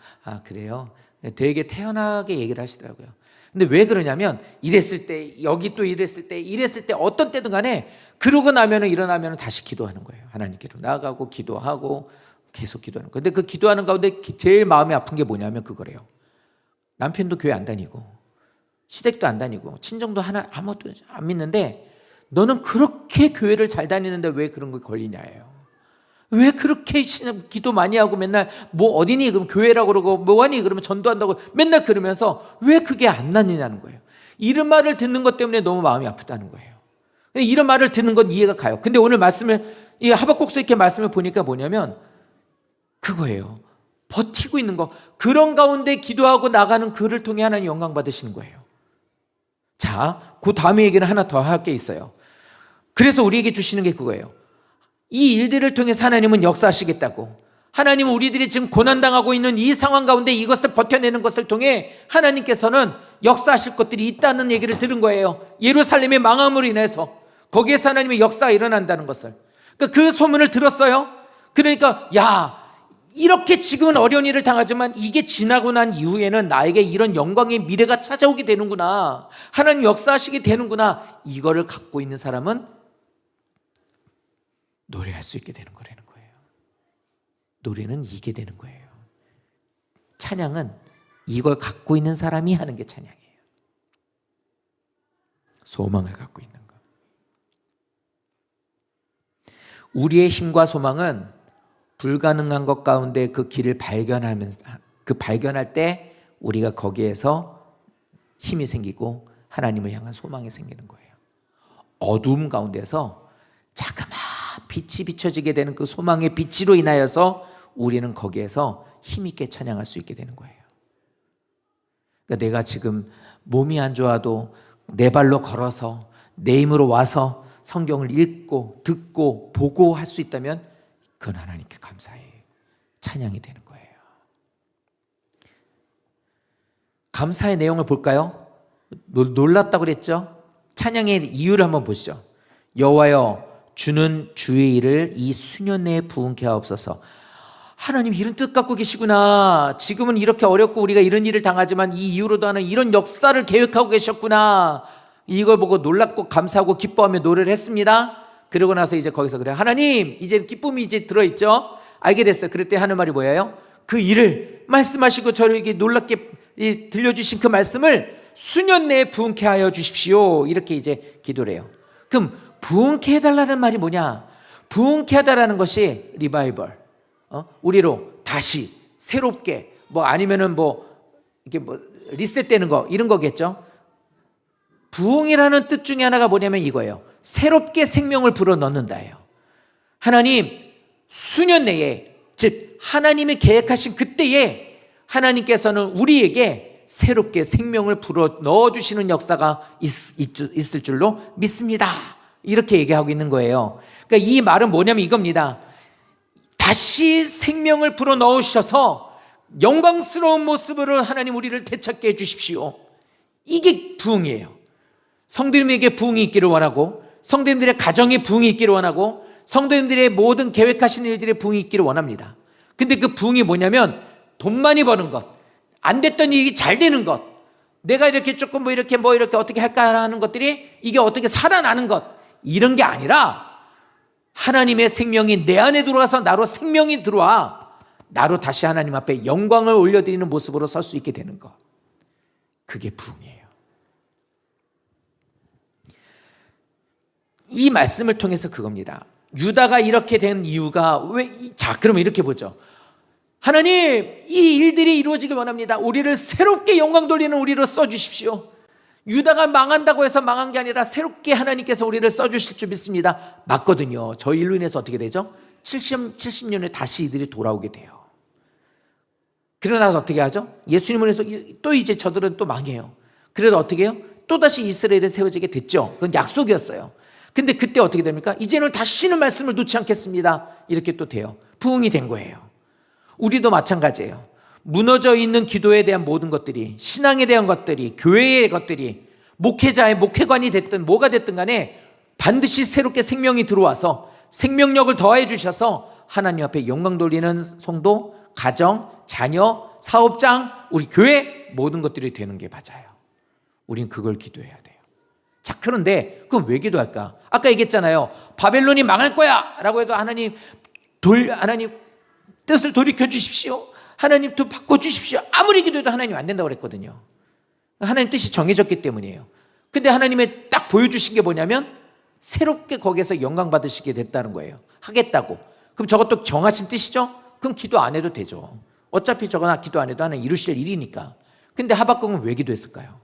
그래요. 되게 태연하게 얘기를 하시더라고요. 근데 왜 그러냐면 이랬을 때 여기 또 이랬을 때 어떤 때든 간에 그러고 나면은 일어나면은 다시 기도하는 거예요. 하나님께로 나아가고 기도하고 계속 기도하는 거예요. 근데 그 기도하는 가운데 제일 마음이 아픈 게 뭐냐면 그거래요. 남편도 교회 안 다니고 시댁도 안 다니고 친정도 아무것도 안 믿는데 너는 그렇게 교회를 잘 다니는데 왜 그런 거 걸리냐예요. 왜 그렇게 기도 많이 하고 맨날 어디니 그러면 교회라고 그러고 뭐하니 그러면 전도한다고 맨날 그러면서 왜 그게 안 낫느냐는 거예요. 이런 말을 듣는 것 때문에 너무 마음이 아프다는 거예요. 이런 말을 듣는 건 이해가 가요. 근데 오늘 이 하박국서 이렇게 말씀을 보니까 뭐냐면 그거예요. 버티고 있는 거. 그런 가운데 기도하고 나가는 그를 통해 하나님 영광 받으시는 거예요. 자, 그 다음에 얘기는 하나 더 할 게 있어요. 그래서 우리에게 주시는 게 그거예요. 이 일들을 통해서 하나님은 역사하시겠다고. 하나님은 우리들이 지금 고난당하고 있는 이 상황 가운데 이것을 버텨내는 것을 통해 하나님께서는 역사하실 것들이 있다는 얘기를 들은 거예요. 예루살렘의 망함으로 인해서 거기에서 하나님의 역사가 일어난다는 것을. 그러니까 그 소문을 들었어요. 그러니까 이렇게 지금은 어려운 일을 당하지만 이게 지나고 난 이후에는 나에게 이런 영광의 미래가 찾아오게 되는구나. 하나님 역사하시게 되는구나. 이거를 갖고 있는 사람은 노래할 수 있게 되는 거라는 거예요. 노래는 이게 되는 거예요. 찬양은 이걸 갖고 있는 사람이 하는 게 찬양이에요. 소망을 갖고 있는 것. 우리의 힘과 소망은 불가능한 것 가운데 그 길을 발견할 때 우리가 거기에서 힘이 생기고 하나님을 향한 소망이 생기는 거예요. 어두움 가운데서 자그마한 빛이 비춰지게 되는 그 소망의 빛으로 인하여서 우리는 거기에서 힘있게 찬양할 수 있게 되는 거예요. 그러니까 내가 지금 몸이 안 좋아도 내 발로 걸어서 내 힘으로 와서 성경을 읽고 듣고 보고 할 수 있다면 그건 하나님께 감사해 찬양이 되는 거예요. 감사의 내용을 볼까요? 놀랐다고 그랬죠? 찬양의 이유를 한번 보시죠. 여호와여 주는 주의 일을 이 수년 내에 부응케 하옵소서. 하나님 이런 뜻 갖고 계시구나. 지금은 이렇게 어렵고 우리가 이런 일을 당하지만 이 이후로도 하는 이런 역사를 계획하고 계셨구나. 이걸 보고 놀랍고 감사하고 기뻐하며 노래를 했습니다. 그러고 나서 이제 거기서 그래요. 하나님 이제 기쁨이 이제 들어있죠. 알게 됐어요. 그럴 때 하는 말이 뭐예요? 그 일을 말씀하시고 저에게 놀랍게 들려주신 그 말씀을 수년 내에 부응케 하여 주십시오. 이렇게 이제 기도를 해요. 그럼 부응케 해달라는 말이 뭐냐? 부응케 하다라는 것이 리바이벌, 우리로 다시 새롭게 아니면은 이렇게 리셋되는 거 이런 거겠죠. 부응이라는 뜻 중에 하나가 뭐냐면 이거예요. 새롭게 생명을 불어 넣는다예요. 하나님 수년 내에, 즉 하나님이 계획하신 그때에 하나님께서는 우리에게 새롭게 생명을 불어 넣어주시는 역사가 있을 줄로 믿습니다. 이렇게 얘기하고 있는 거예요. 그러니까 이 말은 뭐냐면 이겁니다. 다시 생명을 불어 넣으셔서 영광스러운 모습으로 하나님 우리를 되찾게 해주십시오. 이게 부흥이에요. 성도님에게 부흥이 있기를 원하고, 성도님들의 가정에 부흥이 있기를 원하고, 성도님들의 모든 계획하시는 일들의 부흥이 있기를 원합니다. 근데 그 부흥이 뭐냐면 돈 많이 버는 것, 안 됐던 일이 잘 되는 것, 내가 이렇게 조금 이렇게 어떻게 할까 하는 것들이 이게 어떻게 살아나는 것, 이런 게 아니라 하나님의 생명이 내 안에 들어와서 나로 생명이 들어와 나로 다시 하나님 앞에 영광을 올려드리는 모습으로 설 수 있게 되는 것. 그게 부흥이에요. 이 말씀을 통해서 그겁니다. 유다가 이렇게 된 이유가 자, 그러면 이렇게 보죠. 하나님, 이 일들이 이루어지길 원합니다. 우리를 새롭게 영광 돌리는 우리로 써주십시오. 유다가 망한다고 해서 망한 게 아니라 새롭게 하나님께서 우리를 써주실 줄 믿습니다. 맞거든요. 저 일로 인해서 어떻게 되죠? 70년에 다시 이들이 돌아오게 돼요. 그러나서 어떻게 하죠? 예수님을 해서 또 이제 저들은 또 망해요. 그래도 어떻게 해요? 또다시 이스라엘에 세워지게 됐죠. 그건 약속이었어요. 근데 그때 어떻게 됩니까? 이제는 다시는 말씀을 놓지 않겠습니다. 이렇게 또 돼요. 부흥이 된 거예요. 우리도 마찬가지예요. 무너져 있는 기도에 대한 모든 것들이, 신앙에 대한 것들이, 교회의 것들이, 목회자의 목회관이 됐든 뭐가 됐든 간에 반드시 새롭게 생명이 들어와서 생명력을 더해 주셔서 하나님 앞에 영광 돌리는 성도, 가정, 자녀, 사업장, 우리 교회 모든 것들이 되는 게 맞아요. 우린 그걸 기도해야 돼요. 자, 그런데 그럼 왜 기도할까? 아까 얘기했잖아요. 바벨론이 망할 거야 라고 해도 하나님 뜻을 돌이켜 주십시오. 하나님 또 바꿔주십시오. 아무리 기도해도 하나님 안 된다고 그랬거든요. 하나님 뜻이 정해졌기 때문이에요. 근데 하나님의 딱 보여주신 게 뭐냐면 새롭게 거기에서 영광 받으시게 됐다는 거예요. 하겠다고. 그럼 저것도 정하신 뜻이죠? 그럼 기도 안 해도 되죠. 어차피 저거나 기도 안 해도 하나님 이루실 일이니까. 근데 하박국은 왜 기도했을까요?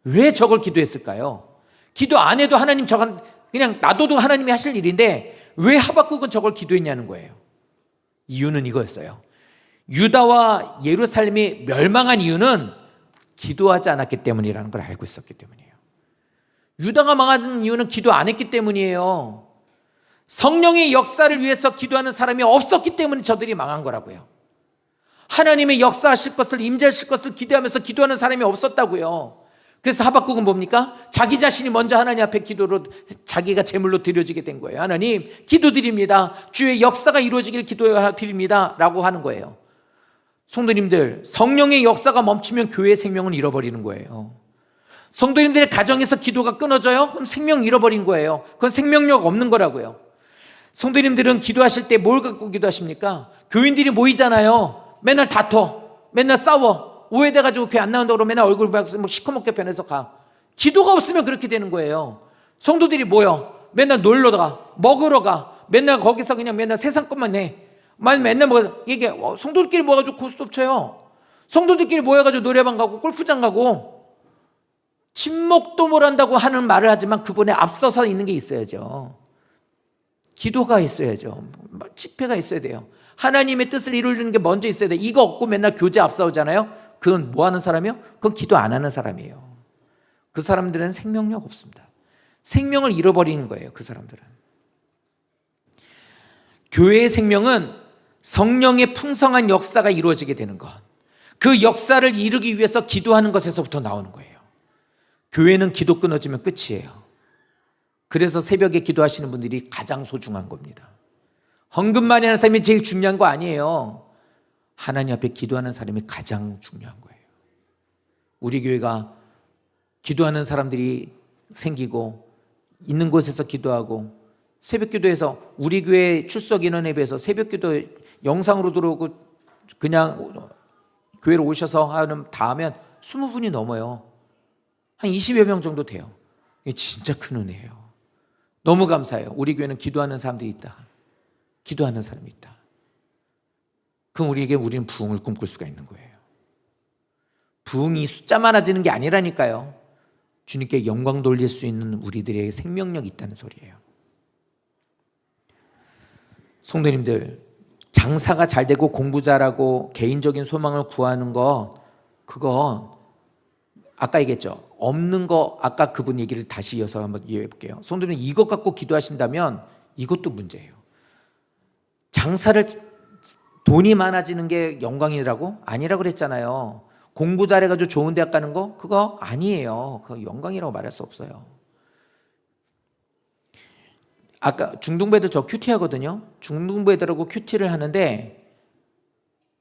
왜 저걸 기도했을까요? 기도 안 해도 하나님 저건 그냥 놔둬도 하나님이 하실 일인데 왜 하박국은 저걸 기도했냐는 거예요. 이유는 이거였어요. 유다와 예루살렘이 멸망한 이유는 기도하지 않았기 때문이라는 걸 알고 있었기 때문이에요. 유다가 망한 이유는 기도 안 했기 때문이에요. 성령의 역사를 위해서 기도하는 사람이 없었기 때문에 저들이 망한 거라고요. 하나님의 역사하실 것을, 임재하실 것을 기대하면서 기도하는 사람이 없었다고요. 그래서 하박국은 뭡니까? 자기 자신이 먼저 하나님 앞에 기도로 자기가 제물로 드려지게 된 거예요. 하나님 기도드립니다. 주의 역사가 이루어지길 기도드립니다 라고 하는 거예요. 성도님들, 성령의 역사가 멈추면 교회의 생명은 잃어버리는 거예요. 성도님들의 가정에서 기도가 끊어져요? 그럼 생명 잃어버린 거예요. 그건 생명력 없는 거라고요. 성도님들은 기도하실 때 뭘 갖고 기도하십니까? 교인들이 모이잖아요. 맨날 다퉈, 맨날 싸워, 오해돼가지고 교회 안 나온다고 맨날 얼굴 막 시커멓게 변해서 가. 기도가 없으면 그렇게 되는 거예요. 성도들이 모여 맨날 놀러 가, 먹으러 가, 맨날 거기서 그냥 맨날 세상 것만 해. 맨날 뭐 이게 성도들끼리 모여가지고 고스톱 쳐요. 성도들끼리 모여가지고 노래방 가고 골프장 가고. 침묵도 못한다고 하는 말을 하지만 그분에 앞서서 있는 게 있어야죠. 기도가 있어야죠. 집회가 있어야 돼요. 하나님의 뜻을 이루는 게 먼저 있어야 돼요. 이거 없고 맨날 교제 앞서오잖아요. 그건 뭐 하는 사람이요? 그건 기도 안 하는 사람이에요. 그 사람들은 생명력 없습니다. 생명을 잃어버리는 거예요. 그 사람들은. 교회의 생명은 성령의 풍성한 역사가 이루어지게 되는 것, 그 역사를 이루기 위해서 기도하는 것에서부터 나오는 거예요. 교회는 기도 끊어지면 끝이에요. 그래서 새벽에 기도하시는 분들이 가장 소중한 겁니다. 헌금만이 하는 사람이 제일 중요한 거 아니에요. 하나님 앞에 기도하는 사람이 가장 중요한 거예요. 우리 교회가 기도하는 사람들이 생기고 있는 곳에서 기도하고 새벽 기도에서 우리 교회 출석 인원에 비해서 새벽 기도 영상으로 들어오고 그냥 교회로 오셔서 다 하면 20분이 넘어요. 한 20여 명 정도 돼요. 이게 진짜 큰 은혜예요. 너무 감사해요. 우리 교회는 기도하는 사람들이 있다. 기도하는 사람이 있다. 그럼 우리는 부흥을 꿈꿀 수가 있는 거예요. 부흥이 숫자 많아지는 게 아니라니까요. 주님께 영광 돌릴 수 있는 우리들의 생명력이 있다는 소리예요. 성도님들, 장사가 잘 되고 공부 잘하고 개인적인 소망을 구하는 거, 그건 아까 얘기했죠. 없는 거, 아까 그분 얘기를 다시 이어서 한번 이해해 볼게요. 성도님, 이것 갖고 기도하신다면 이것도 문제예요. 장사를, 돈이 많아지는 게 영광이라고? 아니라고 그랬잖아요. 공부 잘해가지고 좋은 대학 가는 거? 그거 아니에요. 그거 영광이라고 말할 수 없어요. 아까 중등부애들 저 큐티 하거든요. 중등부애들하고 큐티를 하는데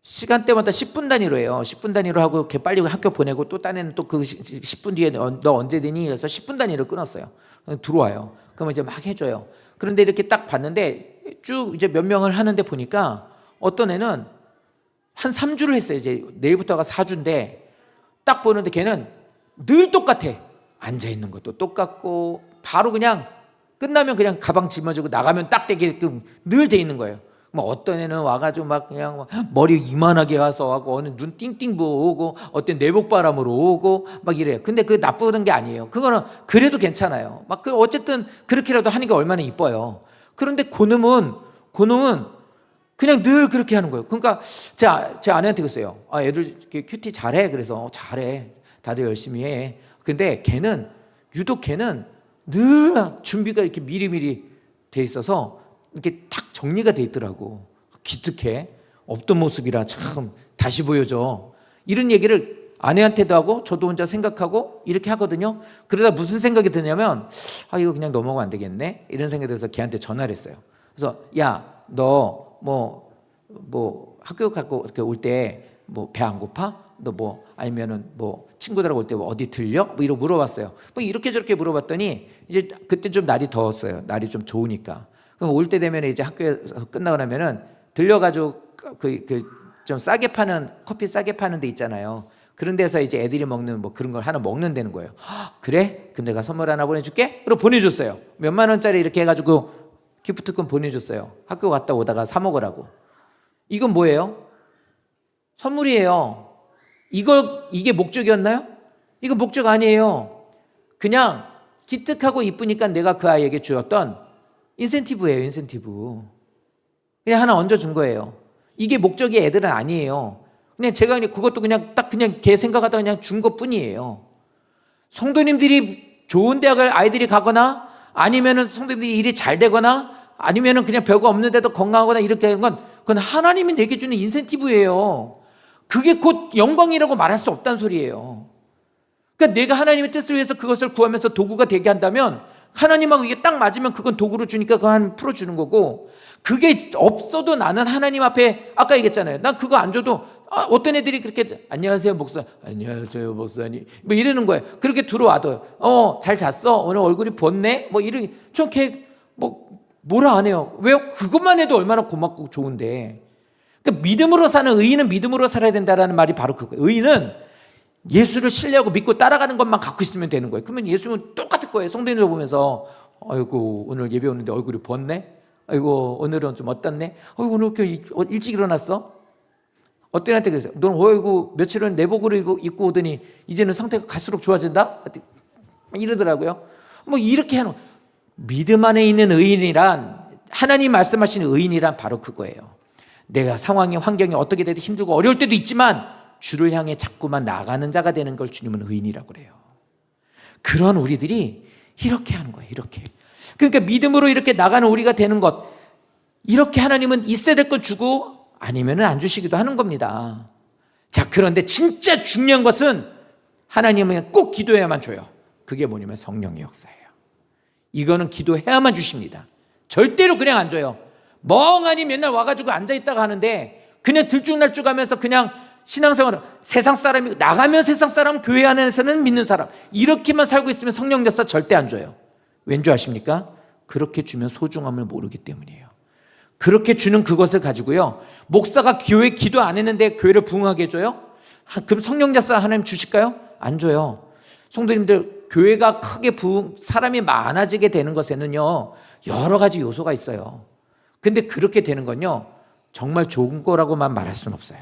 시간대마다 10분 단위로 해요. 10분 단위로 하고 이렇게 빨리 학교 보내고 또 딴에는 또 그 10분 뒤에 너 언제 되니? 그래서 10분 단위로 끊었어요. 들어와요. 그러면 이제 막 해줘요. 그런데 이렇게 딱 봤는데 쭉 이제 몇 명을 하는데 보니까 어떤 애는 한 3주를 했어요. 이제 내일부터가 4주인데 딱 보는데 걔는 늘 똑같아. 앉아있는 것도 똑같고 바로 그냥 끝나면 그냥 가방 짊어지고 나가면 딱 되게끔 늘 돼 있는 거예요. 뭐 어떤 애는 와가지고 막 그냥 막 머리 이만하게 가서 하고 어느 눈 띵띵 부어오고 어떤 내복바람으로 오고 막 이래요. 근데 그 나쁘던 게 아니에요. 그거는 그래도 괜찮아요. 막 어쨌든 그렇게라도 하는 게 얼마나 이뻐요. 그런데 그놈은 그냥 늘 그렇게 하는 거예요. 그러니까 제 아내한테 그랬어요. 아, 애들 큐티 잘해. 그래서 잘해. 다들 열심히 해. 근데 유독 걔는 늘 준비가 이렇게 미리미리 돼 있어서 이렇게 딱 정리가 돼 있더라고. 기특해. 없던 모습이라 참 다시 보여줘. 이런 얘기를 아내한테도 하고 저도 혼자 생각하고 이렇게 하거든요. 그러다 무슨 생각이 드냐면 이거 그냥 넘어가면 안 되겠네. 이런 생각이 들어서 걔한테 전화를 했어요. 그래서 야, 너 뭐 학교 갖고 이렇게 올 때 뭐 배 안 고파? 너 아니면은 친구들하고 올 때 어디 들려? 뭐 이러고 물어봤어요. 뭐 이렇게 저렇게 물어봤더니 이제 그때 좀 날이 더웠어요. 날이 좀 좋으니까. 그럼 올 때 되면 이제 학교에서 끝나고 나면은 들려가지고 좀 싸게 파는 커피 싸게 파는 데 있잖아요. 그런 데서 이제 애들이 먹는 그런 걸 하나 먹는다는 거예요. 그래? 그럼 내가 선물 하나 보내줄게? 그리고 보내줬어요. 몇만 원짜리 이렇게 해가지고 기프트콘 보내줬어요. 학교 갔다 오다가 사 먹으라고. 이건 뭐예요? 선물이에요. 이게 목적이었나요? 이거 목적 아니에요. 그냥 기특하고 이쁘니까 내가 그 아이에게 주었던 인센티브예요. 인센티브. 그냥 하나 얹어준 거예요. 이게 목적이 애들은 아니에요. 그냥 제가 그것도 그냥 걔 생각하다가 그냥 준 것뿐이에요. 성도님들이 좋은 대학을 아이들이 가거나 아니면은 성도님들이 일이 잘 되거나 아니면은 그냥 별거 없는데도 건강하거나 이렇게 하는 건 그건 하나님이 내게 주는 인센티브예요. 그게 곧 영광이라고 말할 수 없다는 소리예요. 그러니까 내가 하나님의 뜻을 위해서 그것을 구하면서 도구가 되게 한다면 하나님하고 이게 딱 맞으면 그건 도구로 주니까 그거 하나님 풀어주는 거고, 그게 없어도 나는 하나님 앞에 아까 얘기했잖아요. 난 그거 안 줘도 어떤 애들이 그렇게 안녕하세요 목사님, 안녕하세요 목사님 뭐 이러는 거예요. 그렇게 들어와도 잘 잤어? 오늘 얼굴이 부었네? 뭐 이런 좀 걔 뭐라 안 해요. 왜요? 그것만 해도 얼마나 고맙고 좋은데. 그러니까 믿음으로 사는 의인은 믿음으로 살아야 된다라는 말이 바로 그거예요. 의인은 예수를 신뢰하고 믿고 따라가는 것만 갖고 있으면 되는 거예요. 그러면 예수는 똑같을 거예요. 성도님들 보면서 아이고 오늘 예배 오는데 얼굴이 부었네? 아이고 오늘은 좀 어떻네? 아이고 오늘 이렇게 일찍 일어났어? 어떤 애한테 그랬어요. 넌 어이구 며칠은 내복을 입고 오더니 이제는 상태가 갈수록 좋아진다? 이러더라고요. 이렇게 하는 믿음 안에 있는 의인이란, 하나님 말씀하신 의인이란 바로 그거예요. 내가 상황이 환경이 어떻게 돼도 힘들고 어려울 때도 있지만 주를 향해 자꾸만 나가는 자가 되는 걸 주님은 의인이라고 그래요. 그런 우리들이 이렇게 하는 거예요. 이렇게. 그러니까 믿음으로 이렇게 나가는 우리가 되는 것, 이렇게 하나님은 있어야 될 것 주고 아니면 안 주시기도 하는 겁니다. 자, 그런데 진짜 중요한 것은 하나님은 꼭 기도해야만 줘요. 그게 뭐냐면 성령의 역사예요. 이거는 기도해야만 주십니다. 절대로 그냥 안 줘요. 멍하니 맨날 와가지고 앉아있다가 하는데 그냥 들쭉날쭉 하면서 그냥 신앙생활은 세상 사람이 나가면 세상 사람, 교회 안에서는 믿는 사람, 이렇게만 살고 있으면 성령 역사 절대 안 줘요. 왠지 아십니까? 그렇게 주면 소중함을 모르기 때문이에요. 그렇게 주는 그것을 가지고요, 목사가 교회 기도 안 했는데 교회를 부흥하게 해줘요? 그럼 성령 역사 하나님 주실까요? 안 줘요. 성도님들, 교회가 크게 사람이 많아지게 되는 것에는요 여러 가지 요소가 있어요. 근데 그렇게 되는 건요 정말 좋은 거라고만 말할 수는 없어요.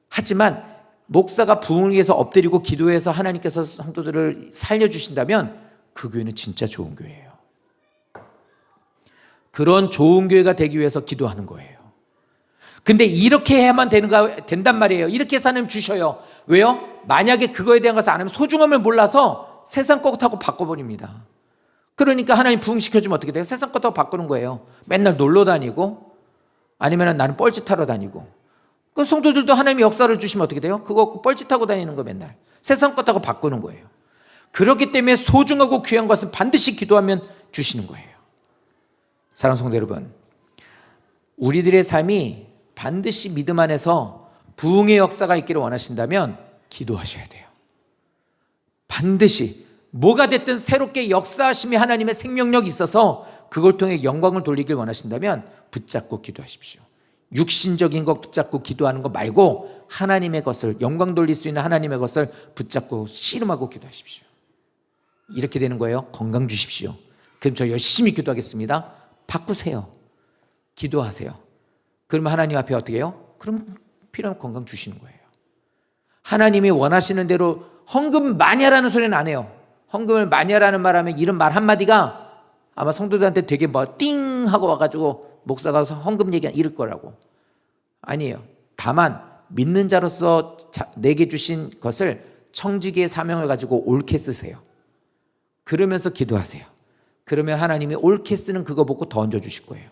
하지만 목사가 부흥을 위해서 엎드리고 기도해서 하나님께서 성도들을 살려주신다면 그 교회는 진짜 좋은 교회예요. 그런 좋은 교회가 되기 위해서 기도하는 거예요. 근데 이렇게 해야만 된단 말이에요. 이렇게 해서 하나님 주셔요. 왜요? 만약에 그거에 대한 것을 안 하면 소중함을 몰라서 세상 것하고 바꿔버립니다. 그러니까 하나님 부흥시켜주면 어떻게 돼요? 세상 것하고 바꾸는 거예요. 맨날 놀러 다니고 아니면 나는 뻘짓하러 다니고. 그 성도들도 하나님이 역사를 주시면 어떻게 돼요? 그거 뻘짓하고 다니는 거 맨날. 세상 것하고 바꾸는 거예요. 그렇기 때문에 소중하고 귀한 것은 반드시 기도하면 주시는 거예요. 사랑하는 성도 여러분, 우리들의 삶이 반드시 믿음 안에서 부흥의 역사가 있기를 원하신다면 기도하셔야 돼요. 반드시 뭐가 됐든 새롭게 역사하심이 하나님의 생명력이 있어서 그걸 통해 영광을 돌리길 원하신다면 붙잡고 기도하십시오. 육신적인 것 붙잡고 기도하는 거 말고 하나님의 것을, 영광 돌릴 수 있는 하나님의 것을 붙잡고 씨름하고 기도하십시오. 이렇게 되는 거예요. 건강 주십시오. 그럼 저 열심히 기도하겠습니다. 바꾸세요. 기도하세요. 그러면 하나님 앞에 어떻게 해요? 그럼 필요하면 건강 주시는 거예요. 하나님이 원하시는 대로 헌금 많이 하라는 소리는 안 해요. 헌금을 많이 하라는 말하면 이런 말 한마디가 아마 성도들한테 되게 띵 하고 와가지고 목사가 헌금 얘기 이럴 거라고. 아니에요. 다만 믿는 자로서 내게 주신 것을 청지기의 사명을 가지고 옳게 쓰세요. 그러면서 기도하세요. 그러면 하나님이 옳게 쓰는 그거 보고 더 얹어주실 거예요.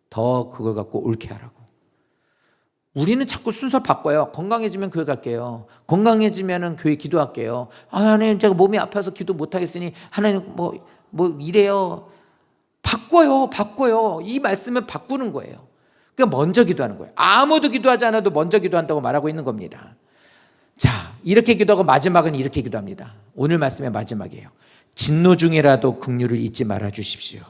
더 그걸 갖고 옳게 하라고. 우리는 자꾸 순서 바꿔요. 건강해지면 교회 갈게요. 건강해지면 교회 기도할게요. 하나님 제가 몸이 아파서 기도 못하겠으니 하나님 뭐 이래요. 바꿔요. 이 말씀은 바꾸는 거예요. 그러니까 먼저 기도하는 거예요. 아무도 기도하지 않아도 먼저 기도한다고 말하고 있는 겁니다. 자, 이렇게 기도하고 마지막은 이렇게 기도합니다. 오늘 말씀의 마지막이에요. 진노 중이라도 긍휼을 잊지 말아 주십시오.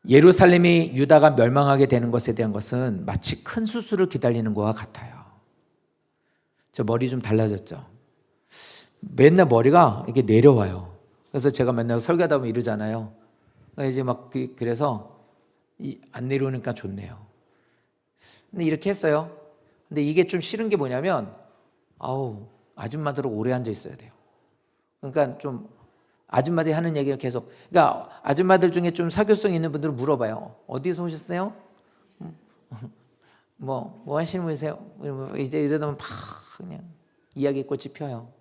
예루살렘이 유다가 멸망하게 되는 것에 대한 것은 마치 큰 수술을 기다리는 것과 같아요. 저 머리 좀 달라졌죠? 맨날 머리가 이렇게 내려와요. 그래서 제가 맨날 설교하다 보면 이러잖아요. 이제 그래서 안 내려오니까 좋네요. 근데 이렇게 했어요. 근데 이게 좀 싫은 게 뭐냐면, 아줌마들은 오래 앉아 있어야 돼요. 그러니까 좀 아줌마들이 하는 얘기가 계속, 그러니까 아줌마들 중에 좀 사교성 있는 분들은 물어봐요. 어디서 오셨어요? 뭐 하시는 분이세요? 이제 이러다 보면 막 그냥 이야기꽃이 펴요.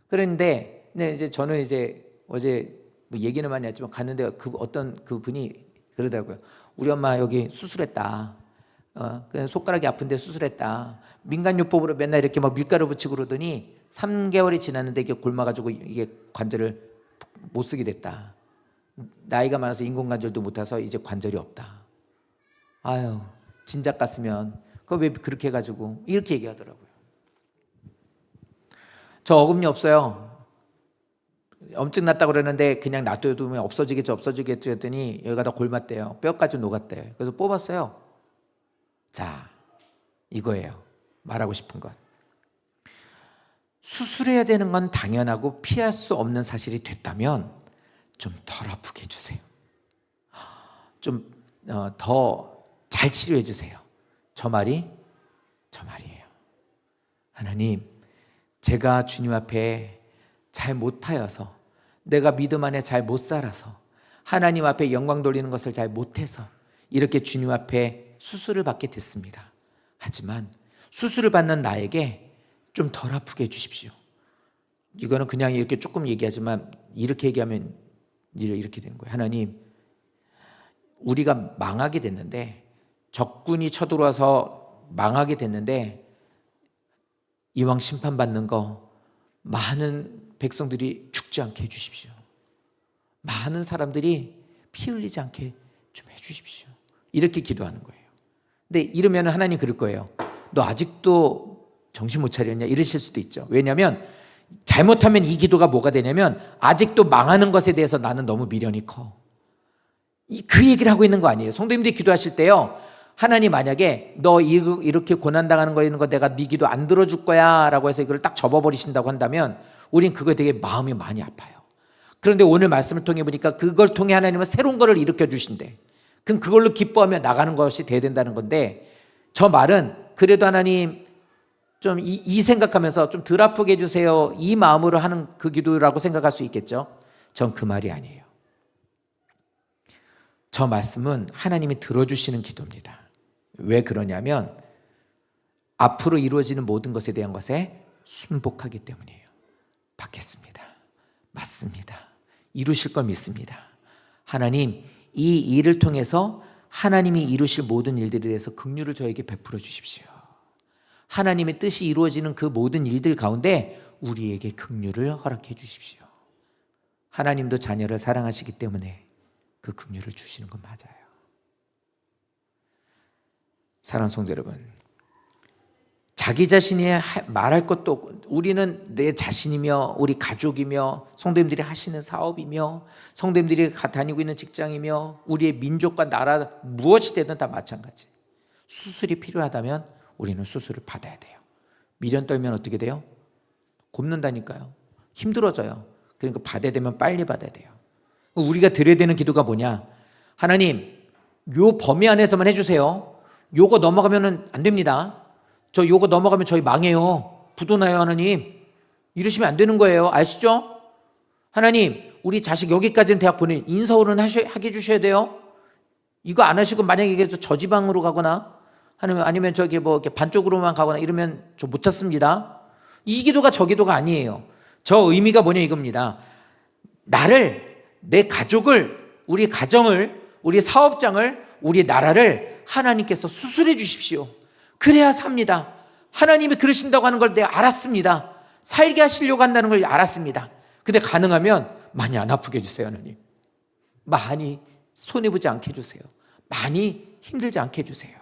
그런데 이제 저는 이제 어제 얘기는 많이 했지만 갔는데 어떤 그 분이 그러더라고요. 우리 엄마 여기 수술했다. 그냥 손가락이 아픈데 수술했다. 민간요법으로 맨날 이렇게 밀가루 붙이고 그러더니 3개월이 지났는데 이게 곪아가지고 이게 관절을 못 쓰게 됐다. 나이가 많아서 인공관절도 못 해서 이제 관절이 없다. 아유, 진작 같으면 그거 왜 그렇게 해가지고 이렇게 얘기하더라고요. 저 어금니 없어요. 염증 났다고 그러는데 그냥 놔둬두면 없어지겠죠 했더니 여기가 다 골맞대요. 뼈까지 녹았대요. 그래서 뽑았어요. 자, 이거예요. 말하고 싶은 건. 수술해야 되는 건 당연하고 피할 수 없는 사실이 됐다면 좀 덜 아프게 해주세요. 좀 더 잘 치료해 주세요. 저 말이에요. 하나님, 제가 주님 앞에 잘 못하여서, 내가 믿음 안에 잘 못 살아서, 하나님 앞에 영광 돌리는 것을 잘 못해서 이렇게 주님 앞에 수술을 받게 됐습니다. 하지만 수술을 받는 나에게 좀 덜 아프게 해주십시오. 이거는 그냥 이렇게 조금 얘기하지만 이렇게 얘기하면 이렇게 되는 거예요. 하나님, 우리가 망하게 됐는데, 적군이 쳐들어와서 망하게 됐는데 이왕 심판받는 거 많은 백성들이 죽지 않게 해주십시오. 많은 사람들이 피 흘리지 않게 좀 해주십시오. 이렇게 기도하는 거예요. 근데 이러면 하나님 그럴 거예요. 너 아직도 정신 못 차렸냐? 이러실 수도 있죠. 왜냐하면 잘못하면 이 기도가 뭐가 되냐면 아직도 망하는 것에 대해서 나는 너무 미련이 커. 그 얘기를 하고 있는 거 아니에요. 성도님들이 기도하실 때요, 하나님 만약에 너 이렇게 고난당하는 거 있는 거 내가 네 기도 안 들어줄 거야 라고 해서 이걸 딱 접어버리신다고 한다면 우린 그거에 되게 마음이 많이 아파요. 그런데 오늘 말씀을 통해 보니까 그걸 통해 하나님은 새로운 거를 일으켜 주신대. 그럼 그걸로 기뻐하며 나가는 것이 돼야 된다는 건데, 저 말은 그래도 하나님 좀 이 생각하면서 좀 덜 아프게 해주세요, 이 마음으로 하는 그 기도라고 생각할 수 있겠죠. 전 그 말이 아니에요. 저 말씀은 하나님이 들어주시는 기도입니다. 왜 그러냐면 앞으로 이루어지는 모든 것에 대한 것에 순복하기 때문이에요. 받겠습니다. 맞습니다. 이루실 걸 믿습니다. 하나님, 이 일을 통해서 하나님이 이루실 모든 일들에 대해서 긍휼을 저에게 베풀어 주십시오. 하나님의 뜻이 이루어지는 그 모든 일들 가운데 우리에게 긍휼을 허락해 주십시오. 하나님도 자녀를 사랑하시기 때문에 그 긍휼을 주시는 건 맞아요. 사랑하는 성도 여러분, 자기 자신이 말할 것도 없고, 우리는 내 자신이며 우리 가족이며 성도님들이 하시는 사업이며 성도님들이 다니고 있는 직장이며 우리의 민족과 나라 무엇이 되든 다 마찬가지. 수술이 필요하다면 우리는 수술을 받아야 돼요. 미련 떨면 어떻게 돼요? 곱는다니까요. 힘들어져요. 그러니까 받아야 되면 빨리 받아야 돼요. 우리가 드려야 되는 기도가 뭐냐? 하나님, 요 범위 안에서만 해주세요. 요거 넘어가면 안 됩니다. 저 요거 넘어가면 저희 망해요. 부도나요, 하나님. 이러시면 안 되는 거예요. 아시죠? 하나님, 우리 자식 여기까지는 대학 보내, 인서울은 하게 해주셔야 돼요. 이거 안 하시고 만약에 저지방으로 가거나 아니면 저기 뭐 이렇게 반쪽으로만 가거나 이러면 저 못 찾습니다. 이 기도가 저 기도가 아니에요. 저 의미가 뭐냐 이겁니다. 나를, 내 가족을, 우리 가정을, 우리 사업장을, 우리 나라를 하나님께서 수술해 주십시오. 그래야 삽니다. 하나님이 그러신다고 하는 걸 내가 알았습니다. 살게 하시려고 한다는 걸 알았습니다. 근데 가능하면 많이 안 아프게 해주세요, 하나님. 많이 손해보지 않게 해주세요. 많이 힘들지 않게 해주세요.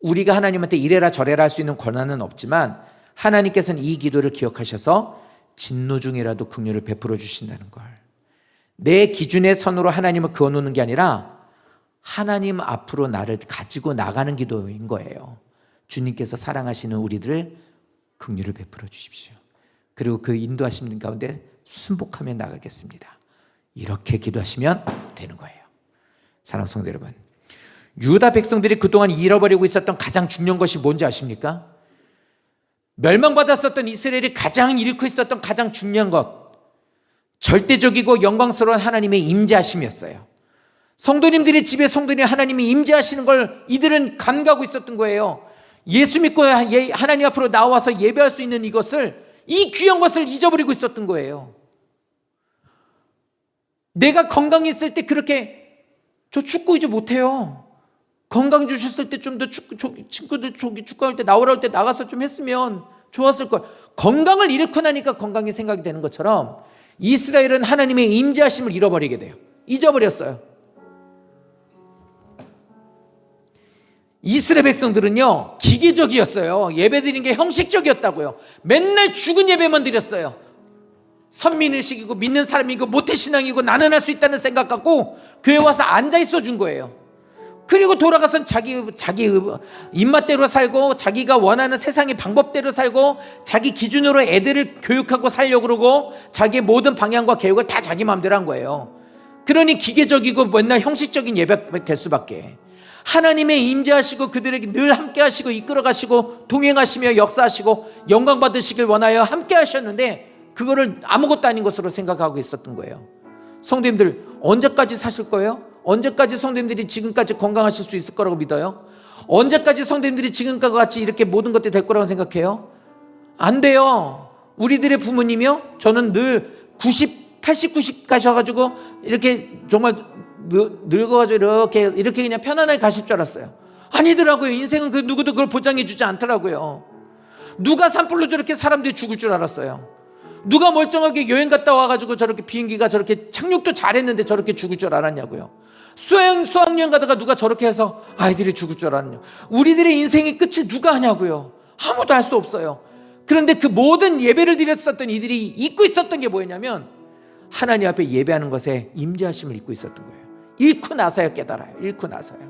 우리가 하나님한테 이래라 저래라 할 수 있는 권한은 없지만 하나님께서는 이 기도를 기억하셔서 진노 중이라도 긍휼을 베풀어 주신다는 걸. 내 기준의 선으로 하나님을 그어놓는 게 아니라 하나님 앞으로 나를 가지고 나가는 기도인 거예요. 주님께서 사랑하시는 우리들을 긍휼을 베풀어 주십시오. 그리고 그 인도하시는 가운데 순복하며 나가겠습니다. 이렇게 기도하시면 되는 거예요. 사랑하는 성도 여러분, 유다 백성들이 그동안 잃어버리고 있었던 가장 중요한 것이 뭔지 아십니까? 멸망받았었던 이스라엘이 가장 잃고 있었던 가장 중요한 것, 절대적이고 영광스러운 하나님의 임재하심이었어요. 성도님들의 집에 성도님 하나님이 임재하시는 걸 이들은 간과하고 있었던 거예요. 예수 믿고 하나님 앞으로 나와서 예배할 수 있는 이것을, 이 귀한 것을 잊어버리고 있었던 거예요. 내가 건강했을 때 그렇게 저 축구 이제 못해요. 건강 주셨을 때 좀 더 친구들 축구할 때 나오라 할 때 나가서 좀 했으면 좋았을 걸. 건강을 잃고 나니까 건강이 생각이 되는 것처럼 이스라엘은 하나님의 임재하심을 잃어버리게 돼요. 잊어버렸어요. 이스라엘 백성들은요, 기계적이었어요. 예배드리는 게 형식적이었다고요. 맨날 죽은 예배만 드렸어요. 선민의식이고 믿는 사람이고 모태신앙이고 나는 할 수 있다는 생각 갖고 교회 와서 앉아있어 준 거예요. 그리고 돌아가선 자기 입맛대로 살고 자기가 원하는 세상의 방법대로 살고 자기 기준으로 애들을 교육하고 살려고 그러고 자기의 모든 방향과 계획을 다 자기 마음대로 한 거예요. 그러니 기계적이고 맨날 형식적인 예배가 될 수밖에. 하나님의 임재하시고 그들에게 늘 함께 하시고 이끌어 가시고 동행하시며 역사하시고 영광 받으시길 원하여 함께 하셨는데 그거를 아무것도 아닌 것으로 생각하고 있었던 거예요. 성도님들, 언제까지 사실 거예요? 언제까지 성도님들이 지금까지 건강하실 수 있을 거라고 믿어요? 언제까지 성도님들이 지금과 같이 이렇게 모든 것들이 될 거라고 생각해요? 안 돼요. 우리들의 부모님이요, 저는 늘 90, 80, 90 가셔가지고 이렇게 정말 늙어가지고 이렇게 그냥 편안하게 가실 줄 알았어요. 아니더라고요. 인생은 그 누구도 그걸 보장해 주지 않더라고요. 누가 산불로 저렇게 사람들이 죽을 줄 알았어요? 누가 멀쩡하게 여행 갔다 와가지고 저렇게 비행기가 저렇게 착륙도 잘했는데 저렇게 죽을 줄 알았냐고요. 수학여행 가다가 누가 저렇게 해서 아이들이 죽을 줄 알았냐. 우리들의 인생의 끝을 누가 하냐고요. 아무도 알 수 없어요. 그런데 그 모든 예배를 드렸었던 이들이 잊고 있었던 게 뭐였냐면 하나님 앞에 예배하는 것에 임재하심을 잊고 있었던 거예요. 잃고 나서야 깨달아요. 잃고 나서야.